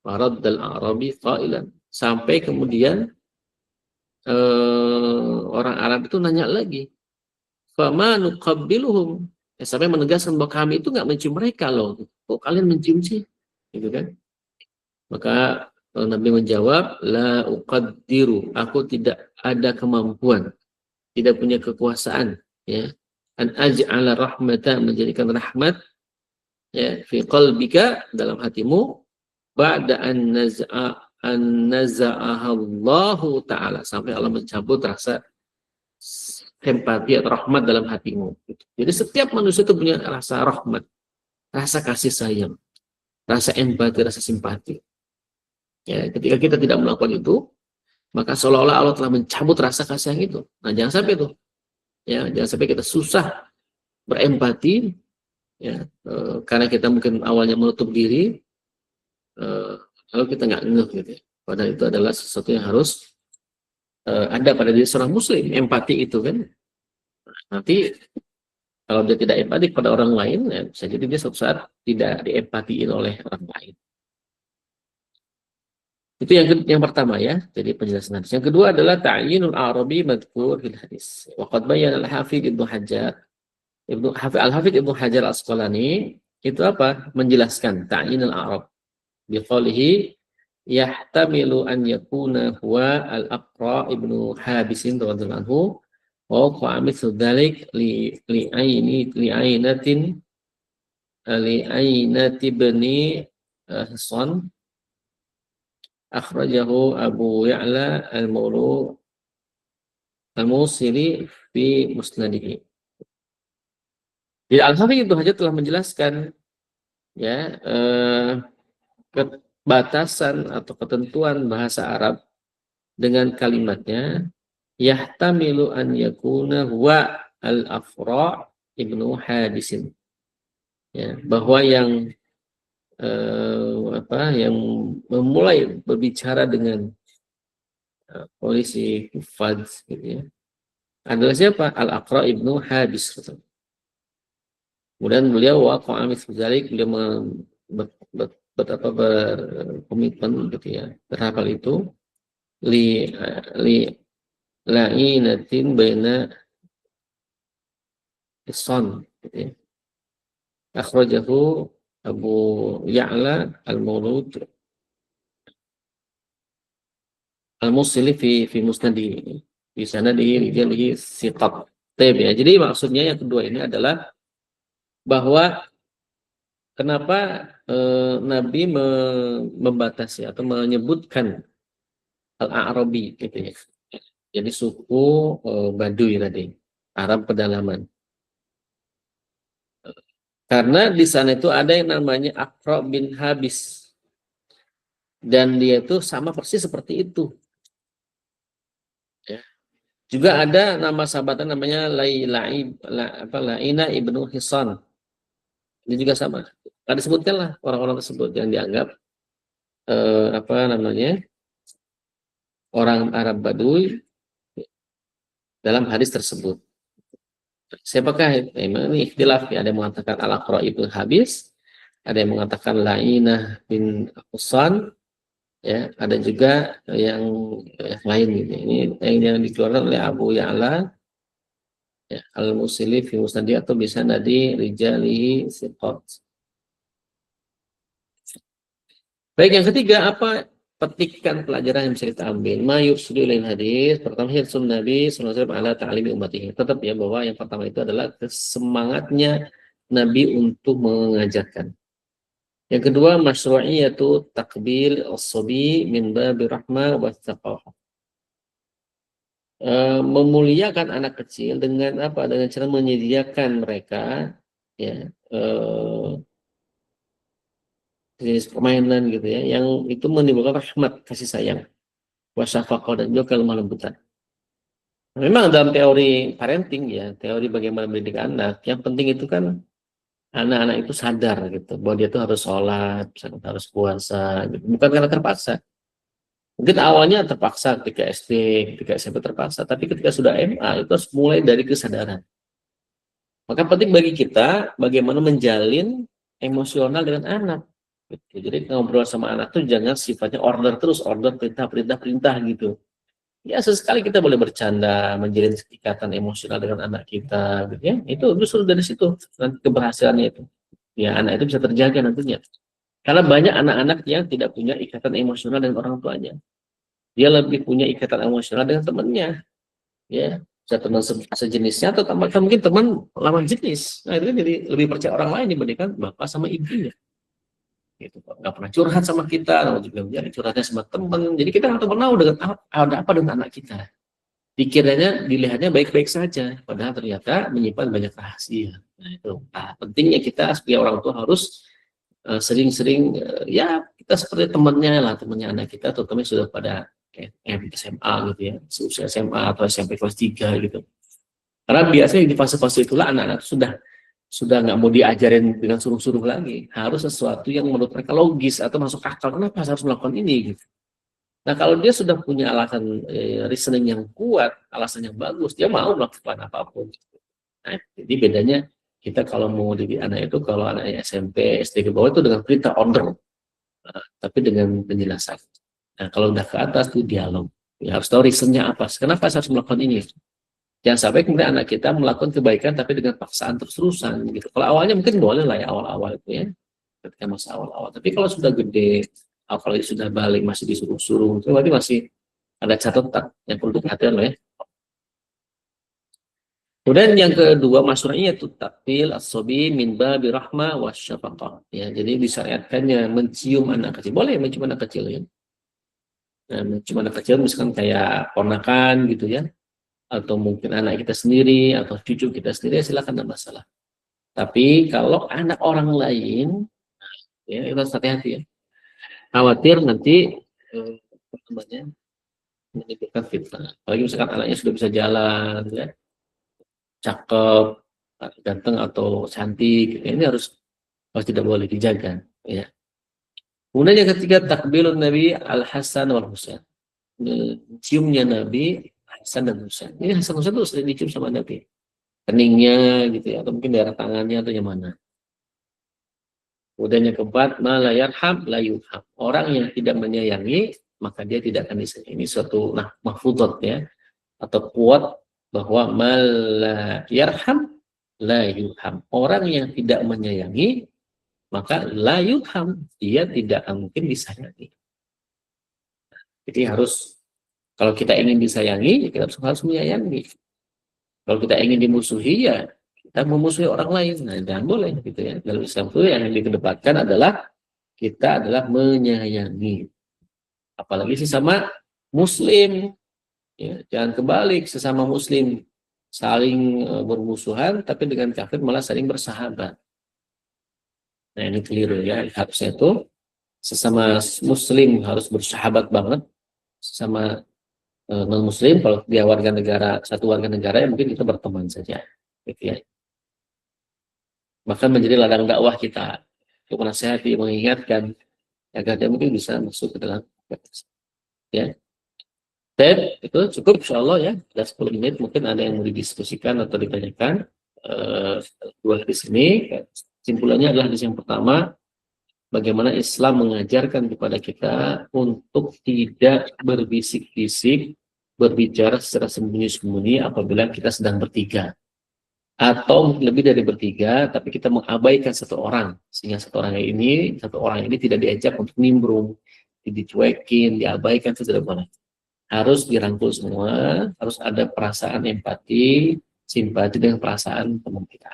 Faraddal Arabi qailan. Sampai kemudian orang Arab itu nanya lagi. Fama nuqabbiluhum. Ya, sampai menegaskan bahwa kami itu nggak mencium mereka loh. Kok kalian mencium sih? Gitu kan? Maka Nabi menjawab, la uqaddiru. Aku tidak ada kemampuan, tidak punya kekuasaan, ya. An aj'ala rahmata, menjadikan rahmat ya fi qalbika, dalam hatimu, ba'da an naza'aha Allahu taala, sampai Allah mencabut rasa empati atau rahmat dalam hatimu. Jadi setiap manusia itu punya rasa rahmat, rasa kasih sayang, rasa empati, rasa simpati. Ya, ketika kita tidak melakukan itu, maka seolah-olah Allah telah mencabut rasa kasih sayang itu. Nah, jangan sampai itu. Ya, jangan sampai kita susah berempati, ya, karena kita mungkin awalnya menutup diri, lalu kita nggak ngeh gitu. Padahal itu adalah sesuatu yang harus ada pada diri seorang muslim, empati itu kan. Nanti kalau dia tidak empati kepada orang lain, ya, bisa jadi dia suatu saat tidak diempatiin oleh orang lain. Itu yang pertama ya, jadi penjelasan hadis. Yang kedua adalah ta'yinul Arabi madhkur fil hadis. Wa qad bayyana al-Hafidz Ibnu Hajar, Al-Hafidz Ibnu Hajar Al-Asqalani itu apa? Menjelaskan ta'yinul Arab bi qoulihi yahtamilu an yakuna huwa al-Aqra Ibnu Habis radhiyallahu anhu wa qa'a mithlu dzalik li ainati bani Hisan, akhrajahu Abu Ya'la al-Musili fi musnadihi. Jadi Al-Hafidz Ibnu Hajar telah menjelaskan ya batasan atau ketentuan bahasa Arab dengan kalimatnya yahtamilu an yakuna huwa al-Afra Ibnu Hadisin. ya, bahwa yang yang memulai berbicara dengan polisi Fadz gitu ya, adalah siapa? Al-Aqra ibnu Habis. Kemudian beliau waqa'a mithlu dzalik, beliau berkomitmen gitu ya terhadap hal itu, li la'inatin baina Ihsan gitu ya. Akhrajahu Abu Ya'la Al-Maulud Al-Musili fi Musnadi. Di sana di siqat. Ya. Jadi maksudnya yang kedua ini adalah bahwa kenapa Nabi membatasi atau menyebutkan Al-A'rabi gitu ya. Jadi suku Baduy tadi, Arab pedalaman. Karena di sana itu ada yang namanya Aqra bin Habis. Dan dia itu sama persis seperti itu. Ya. Juga ada nama sahabatnya namanya Laina ibnu Hisan. Ini juga sama. Ada disebutkanlah orang-orang tersebut yang dianggap orang Arab Baduy dalam hadis tersebut. Siapakah ini ikhtilaf ya, ada yang mengatakan Al-Aqra ibnu Habis, ada yang mengatakan Lainah bin Husan, ya, ada juga yang lain gitu. Ini yang dikeluarkan oleh Abu Ya'la ya, Al-Musili fi Musnadi atau bisa nadi rijalihi siqat. Baik, yang ketiga, apa petikan pelajaran yang bisa kita ambil? Ma yursidu ilail hadis. Pertama, hirsun Nabi sallallahu alaihi wasallam ala ta'limi ummatihi. Tetap ya bahwa yang pertama itu adalah semangatnya Nabi untuk mengajarkan. Yang kedua, masyru'iyatu takbil as-sabi min babi rahmah wa taqwa. Memuliakan anak kecil dengan apa? Dengan cara menyediakan mereka ya jenis permainan gitu ya, yang itu menimbulkan rahmat, kasih sayang, wasyafaqah, dan juga kelemah lembutan. Memang dalam teori parenting ya, teori bagaimana mendidik anak, yang penting itu kan anak-anak itu sadar gitu, bahwa dia tuh harus sholat, harus puasa, gitu. Bukan karena terpaksa. Mungkin awalnya terpaksa ketika SD, ketika SMP terpaksa, tapi ketika sudah MA itu harus mulai dari kesadaran. Maka penting bagi kita bagaimana menjalin emosional dengan anak. Gitu. Jadi ngobrol sama anak tuh jangan sifatnya order terus, order perintah gitu. Ya sesekali kita boleh bercanda, menjalin ikatan emosional dengan anak kita, gitu ya. Itu justru dari situ nanti keberhasilannya itu. Ya anak itu bisa terjaga nantinya. Karena banyak anak-anak yang tidak punya ikatan emosional dengan orang tuanya. Dia lebih punya ikatan emosional dengan temannya, ya. Bisa teman sejenisnya atau mungkin teman lawan jenis. Nah itu kan jadi lebih percaya orang lain dibandingkan bapak sama ibunya. Gitu, nggak pernah curhat sama kita, juga jadi curhatnya sama teman, jadi kita nggak tahu dengan ada apa dengan anak kita. Pikirannya, dilihatnya baik-baik saja, padahal ternyata menyimpan banyak rahasia. Nah itu, pentingnya kita sebagai orang tua harus sering-sering ya kita seperti temannya lah, temannya anak kita, terutama sudah pada SMA gitu ya, seusia SMA atau SMP kelas 3 gitu. Karena biasanya di fase-fase itulah anak-anak sudah nggak mau diajarin dengan suruh-suruh lagi, harus sesuatu yang menurut mereka logis atau masuk akal. Kenapa saya harus melakukan ini gitu. Nah kalau dia sudah punya alasan reasoning yang kuat, alasan yang bagus, dia mau melakukan apapun. Nah, jadi bedanya kita kalau mau didik anak itu, kalau anaknya SMP, SD ke bawah itu dengan perintah order, tapi dengan penjelasan. Nah kalau udah ke atas itu dialog, ya harus tahu reasonnya apa, kenapa saya harus melakukan ini. Jangan sampai kemudian anak kita melakukan kebaikan tapi dengan paksaan terus-terusan gitu. Kalau awalnya mungkin boleh lah ya, awal-awal itu ya, ketika masa awal-awal. Tapi kalau sudah gede, apalagi sudah balik masih disuruh-suruh, itu berarti masih ada catatan yang perlu diperhatikan loh ya. Kemudian yang kedua masyru'iyah itu takbil as-sabi min babi rahmah wasyafaqah. Ya, jadi disyariatkannya mencium anak kecil. Boleh mencium anak kecil ya. Nah, mencium anak kecil misalkan kayak ponakan gitu ya, atau mungkin anak kita sendiri atau cucu kita sendiri, silakan, tidak masalah. Tapi kalau anak orang lain, ya kita harus hati-hati ya. Khawatir nanti menimbulkan fitnah. Apalagi misalkan anaknya sudah bisa jalan, ya, cakep, ganteng atau cantik, ini harus harus tidak boleh dijaga. Ya. Kemudian yang ketiga, takbilun Nabi Al-Hasan wal Husain. Ciumnya Nabi Hasan dan Husain. Ini Hasan Husain itu sering dicium sama Nabi. Keningnya gitu ya, atau mungkin daerah tangannya atau yang mana. Kemudian yang keempat, ma la yarham la yurham. Orang yang tidak menyayangi, maka dia tidak akan disayangi. Ini suatu mahfudzat ya, atau kuat bahwa ma la yarham la yurham. Orang yang tidak menyayangi, maka la yurham, dia tidak mungkin disayangi. Jadi harus, kalau kita ingin disayangi, ya kita harus menyayangi. Kalau kita ingin dimusuhi, ya kita memusuhi orang lain. Nah, jangan boleh gitu ya. Dalam Islam itu yang dikedepankan adalah kita adalah menyayangi. Apalagi sesama muslim. Ya, jangan kebalik, sesama muslim saling bermusuhan, tapi dengan kafir malah saling bersahabat. Nah, ini keliru ya. Harusnya itu sesama muslim harus bersahabat banget. Sesama non muslim, kalau dia warga negara, satu warga negara, ya mungkin kita berteman saja. Gitu ya. Bahkan menjadi ladang dakwah kita untuk menasihati, mengingatkan agar dia mungkin bisa masuk ke dalam ya. Ted, itu cukup insya Allah ya. Sudah 10 menit, mungkin ada yang mau didiskusikan atau ditanyakan. Dua hadis ini, simpulannya adalah hadis yang pertama, bagaimana Islam mengajarkan kepada kita untuk tidak berbisik-bisik, berbicara secara sembunyi-sembunyi apabila kita sedang bertiga. Atau lebih dari bertiga, tapi kita mengabaikan satu orang. Sehingga satu orang ini tidak diajak untuk nimbrung, dicuekin, diabaikan, itu tidak boleh. Harus dirangkul semua, harus ada perasaan empati, simpati dengan perasaan teman kita.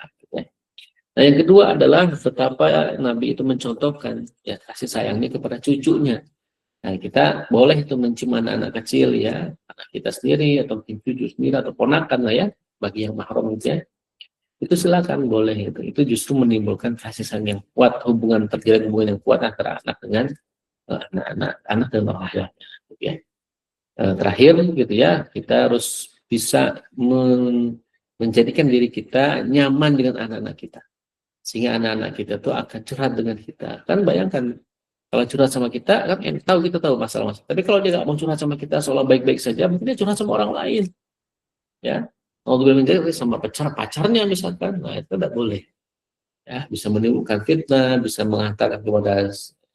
Nah, yang kedua adalah betapa Nabi itu mencontohkan ya kasih sayangnya kepada cucunya. Nah, kita boleh itu mencium anak-anak kecil ya, anak kita sendiri atau mungkin cucu sendiri atau ponakan lah ya, bagi yang mahram gitu ya. Itu silakan boleh itu. Itu justru menimbulkan kasih sayang yang kuat, terjalin hubungan yang kuat antara anak dengan anak dan orang tuanya. Gitu ya. Terakhir gitu ya, kita harus bisa menjadikan diri kita nyaman dengan anak-anak kita, sehingga anak-anak kita tuh akan curhat dengan kita. Kan bayangkan kalau curhat sama kita kan kita tahu masalah-masalah, tapi kalau dia nggak mau curhat sama kita seolah baik-baik saja, mungkin dia curhat sama orang lain ya, mau bilang sama pacarnya misalkan. Nah, itu tidak boleh ya, bisa menimbulkan fitnah, bisa menghantarkan kepada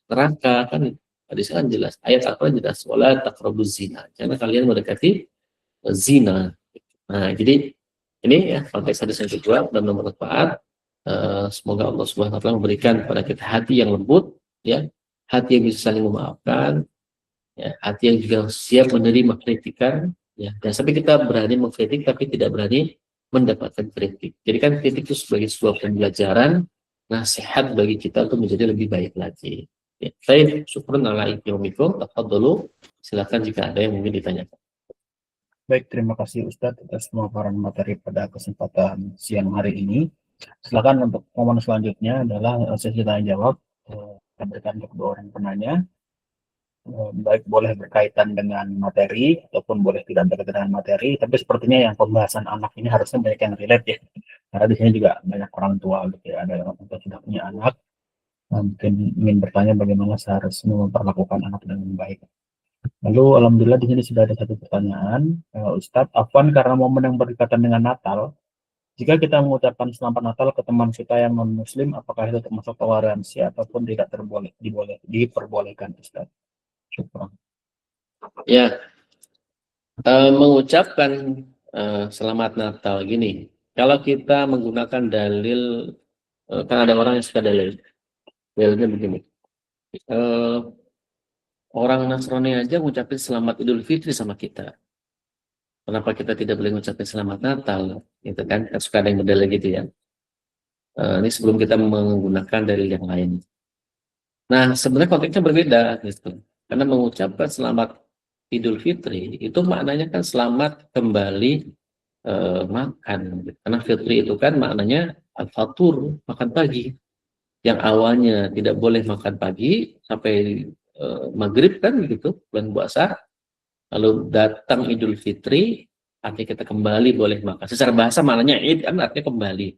neraka. Kan hadis kan jelas, ayat Al-Quran jelas, wala taqrabuz zina, karena kalian mendekati zina. Nah, jadi ini ya konteks hadis yang kedua dan bermanfaat. Semoga Allah Subhanahu wa taala memberikan kepada kita hati yang lembut ya, hati yang bisa saling memaafkan ya, hati yang juga siap menerima kritikan ya, dan sampai kita berani mengkritik tapi tidak berani mendapatkan kritik. Jadi kan kritik itu sebagai sebuah pembelajaran, nasihat bagi kita untuk menjadi lebih baik lagi. Ya, baik, syukran ala ikromikum, tafadhalu. Silakan jika ada yang mungkin ditanyakan. Baik, terima kasih Ustadz atas pemaparan materi pada kesempatan siang hari ini. Silakan untuk momen selanjutnya adalah sesi tanya jawab. Kita berikan untuk kedua orang penanya. Baik boleh berkaitan dengan materi ataupun boleh tidak berkaitan dengan materi, tapi sepertinya yang pembahasan anak ini harusnya banyak yang relate ya, karena di sini juga banyak orang tua gitu ya, ada yang sudah punya anak, mungkin ingin bertanya bagaimana seharusnya memperlakukan anak dengan baik. Lalu alhamdulillah di sini sudah ada satu pertanyaan, Ustadz, afwan karena momen yang berdekatan dengan Natal, jika kita mengucapkan selamat Natal ke teman kita yang non Muslim, apakah itu termasuk toleransi ataupun tidak diperbolehkan Ustadz? Syukur. Ya, mengucapkan selamat Natal gini. Kalau kita menggunakan dalil, kan ada orang yang suka dalilnya begini. Orang Nasrani aja ngucapin selamat Idul Fitri sama kita. Kenapa kita tidak boleh ngucapin selamat Natal? Gitu kan? Suka ada yang berdalil gitu ya. Ini sebelum kita menggunakan dalil yang lain. Nah, sebenarnya konteksnya berbeda gitu. Karena mengucapkan selamat Idul Fitri itu maknanya kan selamat kembali makan. Karena Fitri itu kan maknanya al-fatur, makan pagi. Yang awalnya tidak boleh makan pagi sampai maghrib kan begitu, bulan puasa. Lalu datang Idul Fitri, artinya kita kembali boleh makan. Secara bahasa maknanya Id kan artinya kembali.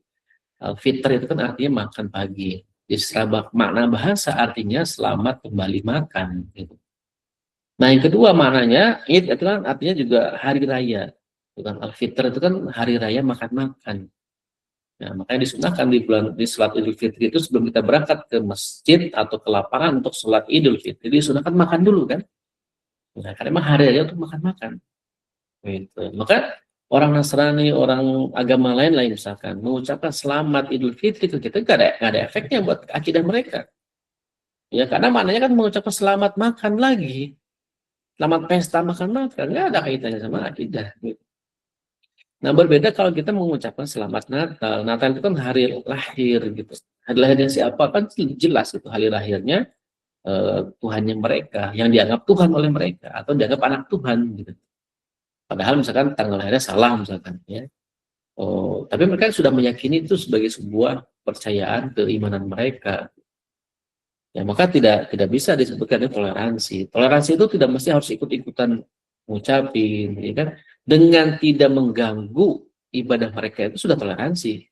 Fitr itu kan artinya makan pagi. Jadi secara makna bahasa artinya selamat kembali makan. Gitu. Nah yang kedua maknanya Id itu kan artinya juga hari raya. Itu kan Al-Fitr itu kan hari raya makan-makan. Nah, makanya disunahkan di salat Idul Fitri itu sebelum kita berangkat ke masjid atau ke lapangan untuk sholat Idul Fitri, disunahkan makan dulu kan. Nah, karena memang hari raya untuk makan-makan. Gitu. Maka orang Nasrani, orang agama lain misalkan mengucapkan selamat Idul Fitri ke kita nggak ada efeknya buat akidah mereka. Ya karena maknanya kan mengucapkan selamat makan lagi, selamat pesta makan-makan, nggak ada kaitannya sama akidah. Gitu. Nah berbeda kalau kita mengucapkan selamat Natal. Natal itu kan hari lahir gitu. Hari lahirnya siapa kan jelas itu hari lahirnya Tuhannya mereka, yang dianggap Tuhan oleh mereka atau dianggap anak Tuhan gitu. Padahal misalkan tanggal lahirnya salah misalkan ya. Oh, tapi mereka sudah meyakini itu sebagai sebuah percayaan keimanan mereka. Ya, maka tidak bisa disebutkan itu toleransi. Toleransi itu tidak mesti harus ikut-ikutan ngucapin, ya kan? Dengan tidak mengganggu ibadah mereka itu sudah toleransi.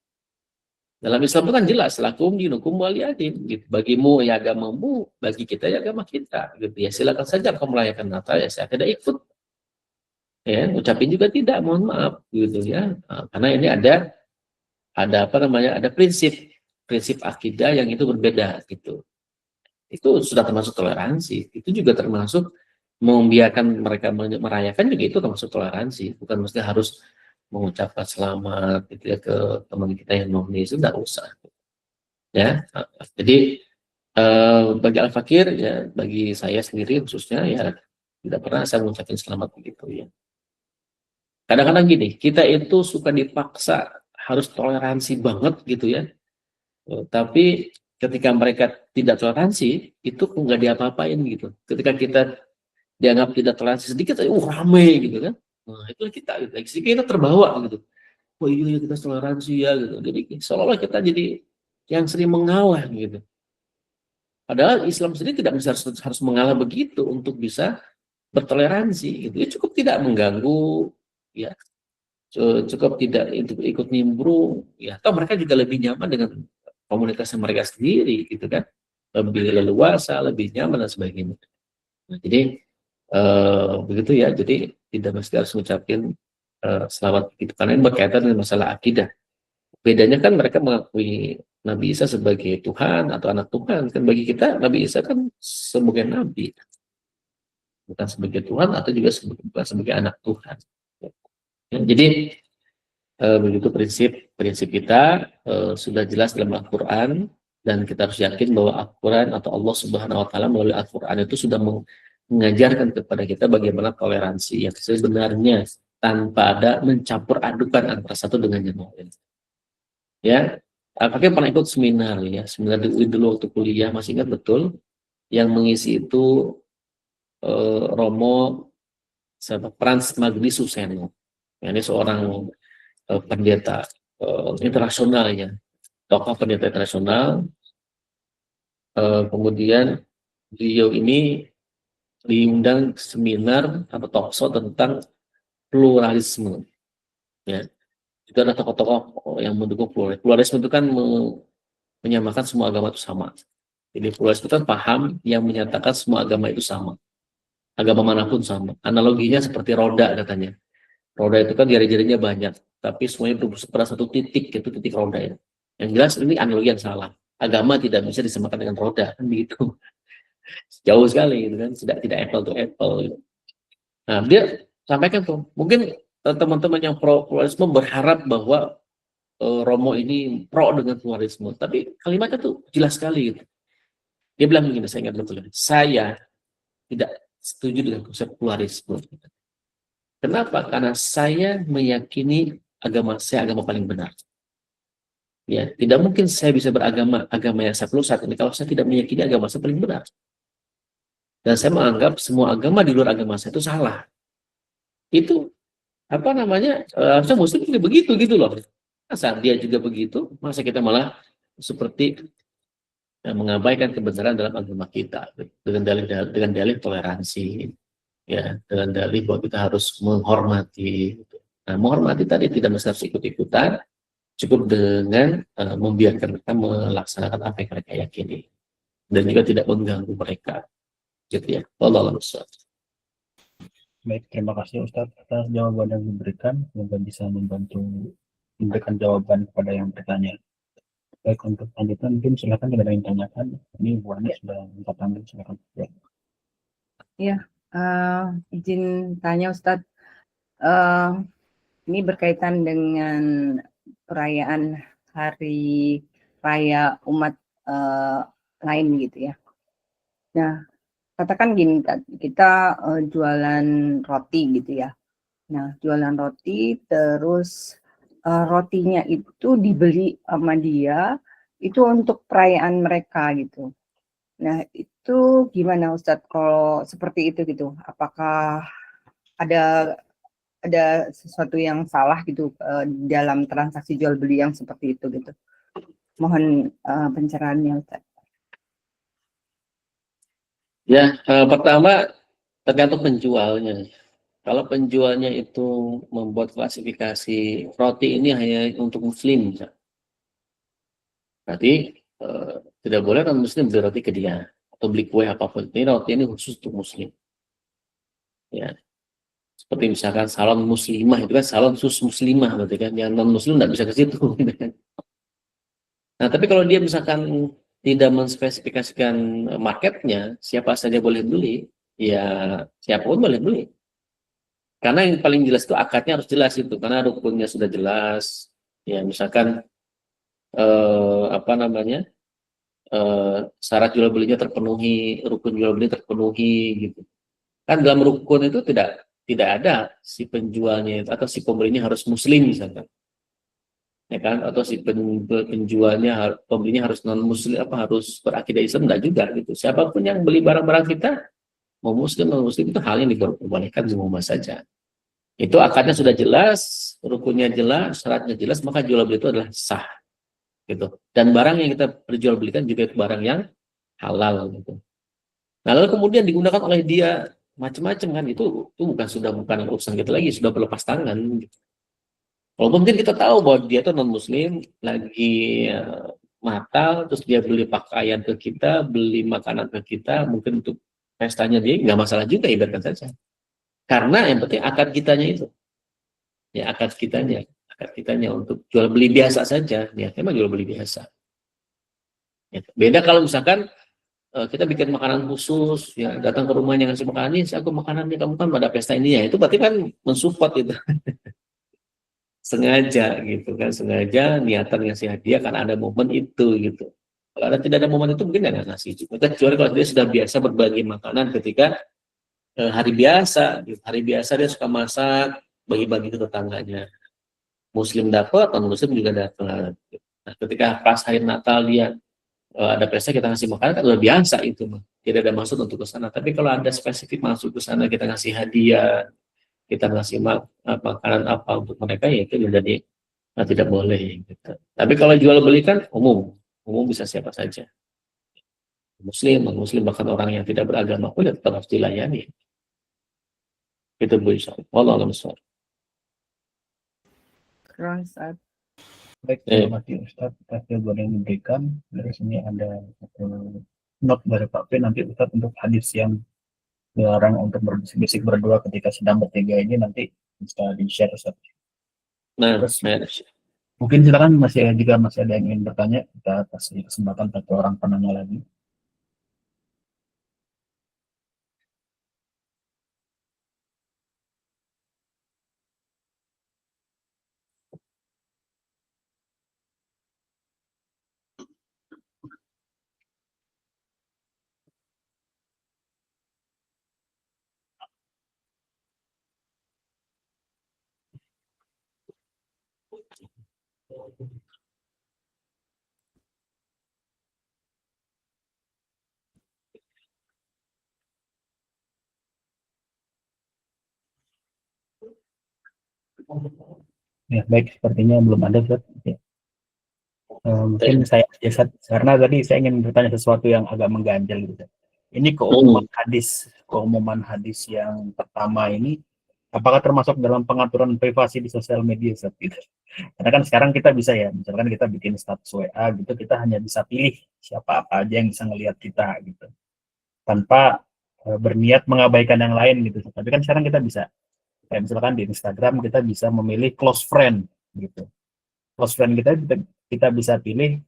Dalam Islam itu kan jelas, lakum dinukum waliyadin. Gitu. Bagimu ya agamamu, bagi kita ya agama kita. Gitu. Ya silakan saja kamu merayakan Natal, ya saya tidak ikut. Ya, ucapin juga tidak, mohon maaf, gitu ya. Nah, karena ini ada apa namanya, ada prinsip akidah yang itu berbeda, gitu. Itu sudah termasuk toleransi. Itu juga termasuk membiarkan mereka merayakan juga itu termasuk toleransi. Bukan mesti harus mengucapkan selamat gitu ya ke teman kita yang nonis, itu tidak usah. Ya, jadi bagi Al-Fakir ya, bagi saya sendiri khususnya ya tidak pernah saya mengucapkan selamat begitu ya. Kadang-kadang gini, kita itu suka dipaksa harus toleransi banget gitu ya. Tapi ketika mereka tidak toleransi, itu nggak diapa-apain gitu. Ketika kita dianggap tidak toleransi sedikit, rame gitu kan. Nah, itu kita gitu. Kita terbawa gitu. Oh iya kita toleransi ya gitu. Jadi seolah-olah kita jadi yang sering mengalah gitu. Padahal Islam sendiri tidak bisa harus mengalah begitu untuk bisa bertoleransi gitu. Ya, cukup tidak mengganggu ya, cukup tidak ikut nimbrung ya. Atau mereka juga lebih nyaman dengan komunitas mereka sendiri gitu kan. Lebih leluasa, lebih nyaman dan sebagainya. Nah, jadi begitu ya. Jadi tidak mesti harus mengucapkan selamat begitu karena ini berkaitan dengan masalah akidah. Bedanya kan mereka mengakui Nabi Isa sebagai Tuhan atau anak Tuhan. Kan bagi kita Nabi Isa kan sebagai Nabi. Bukan sebagai Tuhan atau juga bukan sebagai anak Tuhan. Ya, jadi begitu prinsip kita sudah jelas dalam Al-Quran dan kita harus yakin bahwa Al-Quran atau Allah Subhanahu Wa Taala melalui Al-Quran itu sudah mengajarkan kepada kita bagaimana toleransi yang sebenarnya tanpa ada mencampur adukan antara satu dengan yang lain. Ya, apakah pernah ikut seminar ya, seminar di UI dulu waktu kuliah, masih ingat betul, yang mengisi itu Romo Frans Magdi Suseno. Ya, ini seorang pendeta internasional ya, tokoh pendeta internasional. Kemudian beliau ini diundang seminar atau talkshow tentang pluralisme. Ya, juga ada tokoh-tokoh yang mendukung pluralisme. Pluralisme itu kan menyamakan semua agama itu sama. Jadi pluralisme itu kan paham yang menyatakan semua agama itu sama. Agama manapun sama. Analoginya seperti roda katanya. Roda itu kan jari-jarinya banyak, tapi semuanya berpusat pada satu titik, itu titik roda ya. Yang jelas ini analogi yang salah. Agama tidak bisa disamakan dengan roda, kan begitu. Jauh sekali gitu kan, tidak apple to apple. Gitu. Nah, dia sampaikan tuh, mungkin teman-teman yang pro pluralisme berharap bahwa Romo ini pro dengan pluralisme, tapi kalimatnya tuh jelas sekali gitu. Dia bilang begini, saya ingat betul, saya tidak setuju dengan konsep pluralisme. Kenapa? Karena saya meyakini agama saya agama paling benar. Ya, tidak mungkin saya bisa beragama yang saya peluk saat ini kalau saya tidak meyakini agama saya paling benar. Dan saya menganggap semua agama di luar agama saya itu salah. Itu apa namanya? Harusnya Muslim juga begitu gitu loh. Masa dia juga begitu, masa kita malah seperti mengabaikan kebenaran dalam agama kita dengan dalih toleransi, ya, dengan dalih bahwa kita harus menghormati. Nah, menghormati tadi tidak mesti harus ikut-ikutan, Cukup dengan membiarkan mereka melaksanakan apa yang mereka yakini dan juga tidak mengganggu mereka, gitu ya. Wallahu a'lam. Baik, terima kasih Ustadz atas jawaban yang diberikan. Semoga bisa membantu memberikan jawaban kepada yang bertanya. Baik, untuk lanjutan mungkin silakan kita yang tanyakan. Ini Bu Ani sudah minta tangan, silakan. Ya. Ya, izin tanya Ustadz, ini berkaitan dengan perayaan hari raya umat lain gitu ya. Nah, katakan gini, kita jualan roti gitu ya. Nah, jualan roti, terus rotinya itu dibeli sama dia, itu untuk perayaan mereka gitu. Nah, itu gimana Ustadz kalau seperti itu gitu? Apakah ada sesuatu yang salah gitu dalam transaksi jual beli yang seperti itu gitu? Mohon pencerahannya Ustadz. Ya, pertama tergantung penjualnya. Kalau penjualnya itu membuat klasifikasi roti ini hanya untuk muslim, berarti tidak boleh non muslim beli roti ke dia atau beli kue apapun. Ini roti ini khusus untuk muslim. Ya, seperti misalkan salon muslimah itu kan salon khusus muslimah, berarti kan yang non muslim nggak bisa ke situ. Gitu kan. Nah, tapi kalau dia misalkan tidak menspesifikasikan marketnya, siapa saja boleh beli, ya siapapun boleh beli. Karena yang paling jelas itu akadnya harus jelas itu, karena rukunnya sudah jelas. Ya, misalkan apa namanya, syarat jual belinya terpenuhi, rukun jual beli terpenuhi, gitu. Kan dalam rukun itu tidak ada si penjualnya itu, atau si pembelinya harus muslim misalkan, ya kan? Atau si penjualnya pembelinya harus non muslim, apa harus berakidah Islam, enggak juga gitu. Siapapun yang beli barang-barang kita, mau muslim non muslim, itu hal yang diperbolehkan semua saja. Itu akadnya sudah jelas, rukunnya jelas, syaratnya jelas, maka jual beli itu adalah sah, gitu. Dan barang yang kita perjualbelikan juga itu barang yang halal, gitu. Nah, lalu kemudian digunakan oleh dia macam-macam kan, itu bukan urusan kita lagi, sudah berlepas tangan, gitu. Walaupun mungkin kita tahu bahwa dia itu non muslim, lagi matal, terus dia beli pakaian ke kita, beli makanan ke kita, mungkin untuk pestanya dia, nggak masalah juga, ibaratkan saja. Karena yang penting akad kitanya itu. Ya, akad kitanya untuk jual beli biasa saja, ya memang jual beli biasa. Ya, beda kalau misalkan kita bikin makanan khusus, ya datang ke rumahnya ngasih makanan ini, aku makanan ini kamu kan pada pesta ini ya, itu berarti kan mensupport itu. Sengaja gitu kan, sengaja niatan ngasih hadiah karena ada momen itu gitu. Kalau tidak ada momen itu mungkin nggak ngasih juga. Kecuali kalau dia sudah biasa berbagi makanan ketika hari biasa, gitu. Hari biasa dia suka masak, bagi-bagi ke tetangganya. Muslim dapat, non muslim juga dapat. Nah, ketika pas hari Natal dia ada pesta kita ngasih makanan kan udah biasa itu, tidak ada maksud untuk ke sana. Tapi kalau ada spesifik maksud ke sana, kita ngasih hadiah, kita ngasih makanan apa untuk mereka, ya itu jadi tidak boleh. Gitu. Tapi kalau jual beli kan umum bisa siapa saja. Muslim, non muslim, bahkan orang yang tidak beragama pun ya tetap harus dilayani. Itu Bu Isa. Wallahu a'lam bishawab. Baik, terima kasih Ustadz atas jawaban yang diberikan. Dari sini ada satu note dari Pak P, nanti Ustadz untuk hadis yang dilarang untuk berbisik-bisik berdua ketika sedang bertiga ini nanti bisa di-share Ustadz. Nah, terus, mungkin silakan masih ada yang ingin bertanya, kita kasih kesempatan satu orang penanya lagi. Ya, baik, sepertinya belum ada Ustadz. Ya. Mungkin saya karena tadi saya ingin bertanya sesuatu yang agak mengganjal gitu. Ini keumuman hadis yang pertama ini Apakah termasuk dalam pengaturan privasi di sosial media Ustaz, gitu? Karena kan sekarang kita bisa ya, misalkan kita bikin status WA gitu, kita hanya bisa pilih siapa apa aja yang bisa ngelihat kita gitu, tanpa berniat mengabaikan yang lain gitu. Tapi kan sekarang kita bisa, kayak misalkan di Instagram kita bisa memilih close friend gitu. Close friend kita bisa pilih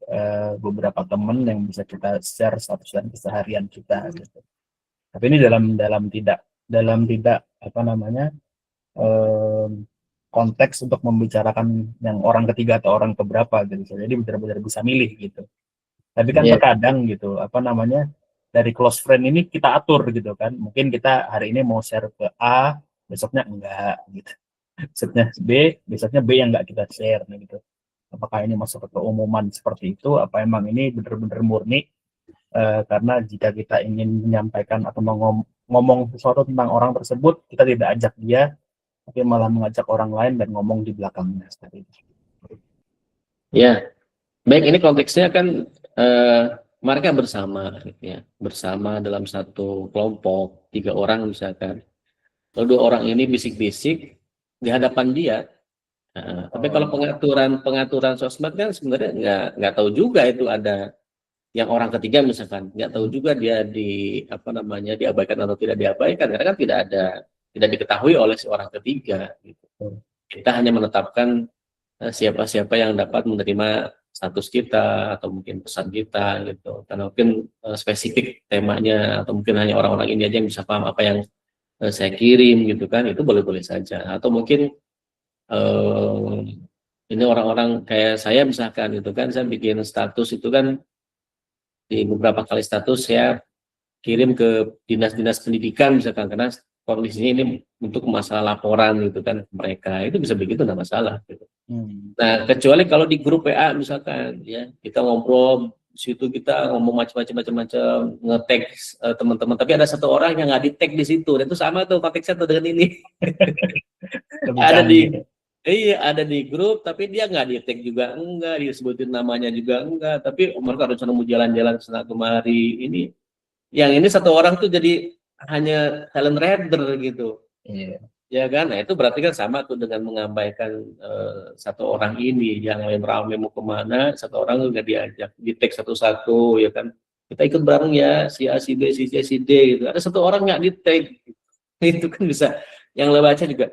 beberapa teman yang bisa kita share status dan keseharian kita gitu. Tapi ini dalam tidak apa namanya konteks untuk membicarakan yang orang ketiga atau orang keberapa gitu. Jadi benar-benar bisa milih gitu. Tapi kan Iya. terkadang gitu, apa namanya, dari close friend ini kita atur gitu kan. Mungkin kita hari ini mau share ke A, besoknya enggak gitu. Besoknya B yang enggak kita share nah, gitu. Apakah ini masuk ke keumuman seperti itu? Apa emang ini benar-benar murni? Karena jika kita ingin menyampaikan atau ngomong sesuatu tentang orang tersebut, kita tidak ajak dia, tapi malah mengajak orang lain dan ngomong di belakangnya seperti itu. Ya, baik, ini konteksnya kan mereka bersama, ya, bersama dalam satu kelompok 3 orang misalkan. Lalu 2 orang ini bisik-bisik di hadapan dia. Tapi kalau pengaturan sosmed kan sebenarnya nggak tahu juga itu ada yang orang ketiga misalkan, nggak tahu juga dia diabaikan atau tidak diabaikan karena kan tidak diketahui oleh si orang ketiga. Gitu. Kita hanya menetapkan siapa-siapa yang dapat menerima status kita atau mungkin pesan kita gitu. Karena mungkin spesifik temanya atau mungkin hanya orang-orang ini aja yang bisa paham apa yang saya kirim gitu kan, itu boleh-boleh saja. Atau mungkin ini orang-orang kayak saya misalkan gitu kan, saya bikin status itu kan di beberapa kali status saya kirim ke dinas-dinas pendidikan misalkan karena kondisinya ini untuk masalah laporan gitu kan mereka itu bisa begitu nggak masalah gitu. Nah kecuali kalau di grup WA misalkan ya kita ngobrol di situ kita ngomong macam-macam nge-tag teman-teman tapi ada satu orang yang nggak di-tag di situ dan itu sama tuh konteksnya tuh dengan ini ada di grup tapi dia nggak di-tag juga enggak disebutin namanya juga enggak tapi mereka harus mau jalan-jalan sana kemari ini yang ini satu orang tuh jadi hanya silent reader gitu. Ya kan, nah itu berarti kan sama tuh dengan mengabaikan satu orang ini yang lain rame mau kemana, satu orang nggak diajak, di tag satu-satu ya kan, kita ikut bareng ya si A si B si C si D gitu, ada satu orang nggak di tag, itu kan bisa yang lo baca juga,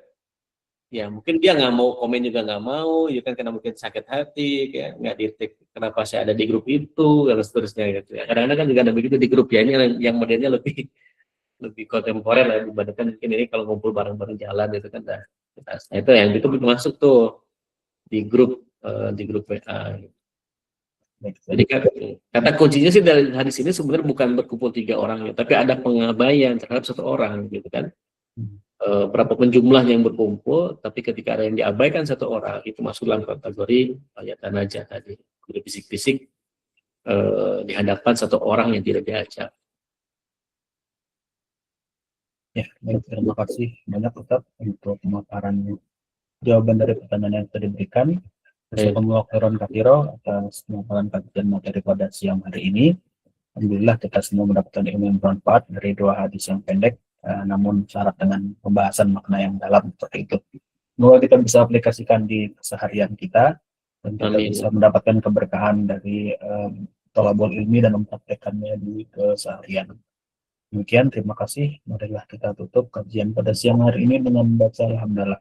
ya mungkin dia nggak mau komen juga nggak mau, ya kan karena mungkin sakit hati, kayak nggak di tag, kenapa saya ada di grup itu, dan seterusnya gitu ya. Kadang-kadang kan juga ada begitu di grup ya, ini yang modelnya lebih kontemporer lah dibandingkan mungkin ini kalau ngumpul bareng-bareng jalan itu kan nah, itu yang itu masuk tuh di grup WA. Jadi kata kuncinya sih dari hadis ini sebenarnya bukan berkumpul 3 orang ya, tapi ada pengabaian terhadap satu orang gitu kan. Berapapun jumlah yang berkumpul, tapi ketika ada yang diabaikan satu orang itu masuk dalam kategori ayatan aja tadi, berbisik-bisik di hadapan satu orang yang tidak diajak. Ya, baik, terima kasih banyak Ustaz untuk pemaparan jawaban dari pertanyaan yang sudah diberikan. Jazakumullah khairan katsira atas pemaparan kajian materi pada siang hari ini. Alhamdulillah kita semua mendapatkan ilmu yang bermanfaat dari 2 hadis yang pendek, namun syarat dengan pembahasan makna yang dalam seperti itu. Semoga kita bisa aplikasikan di keseharian kita dan kita bisa mendapatkan keberkahan dari thalabul ilmi dan mempraktekannya di keseharian. Demikian, terima kasih. Marilah kita tutup kajian pada siang hari ini dengan membaca alhamdulillah.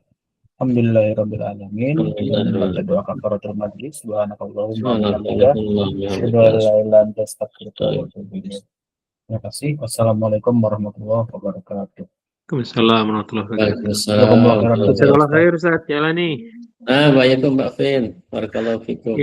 Alhamdulillahirabbil alamin. Dan membaca doa kafaratul majlis. Subhanakallahumma wa bihamdika, asyhadu an la ilaha illa anta astaghfiruka wa atubu ilaik. Terima kasih. Wassalamualaikum warahmatullahi wabarakatuh. Waalaikumsalam warahmatullahi wabarakatuh. Jazakumullah khairan. Jazakallah khair Ustaz, jalani. Baik Mbak Fin. Barakallahu fikum.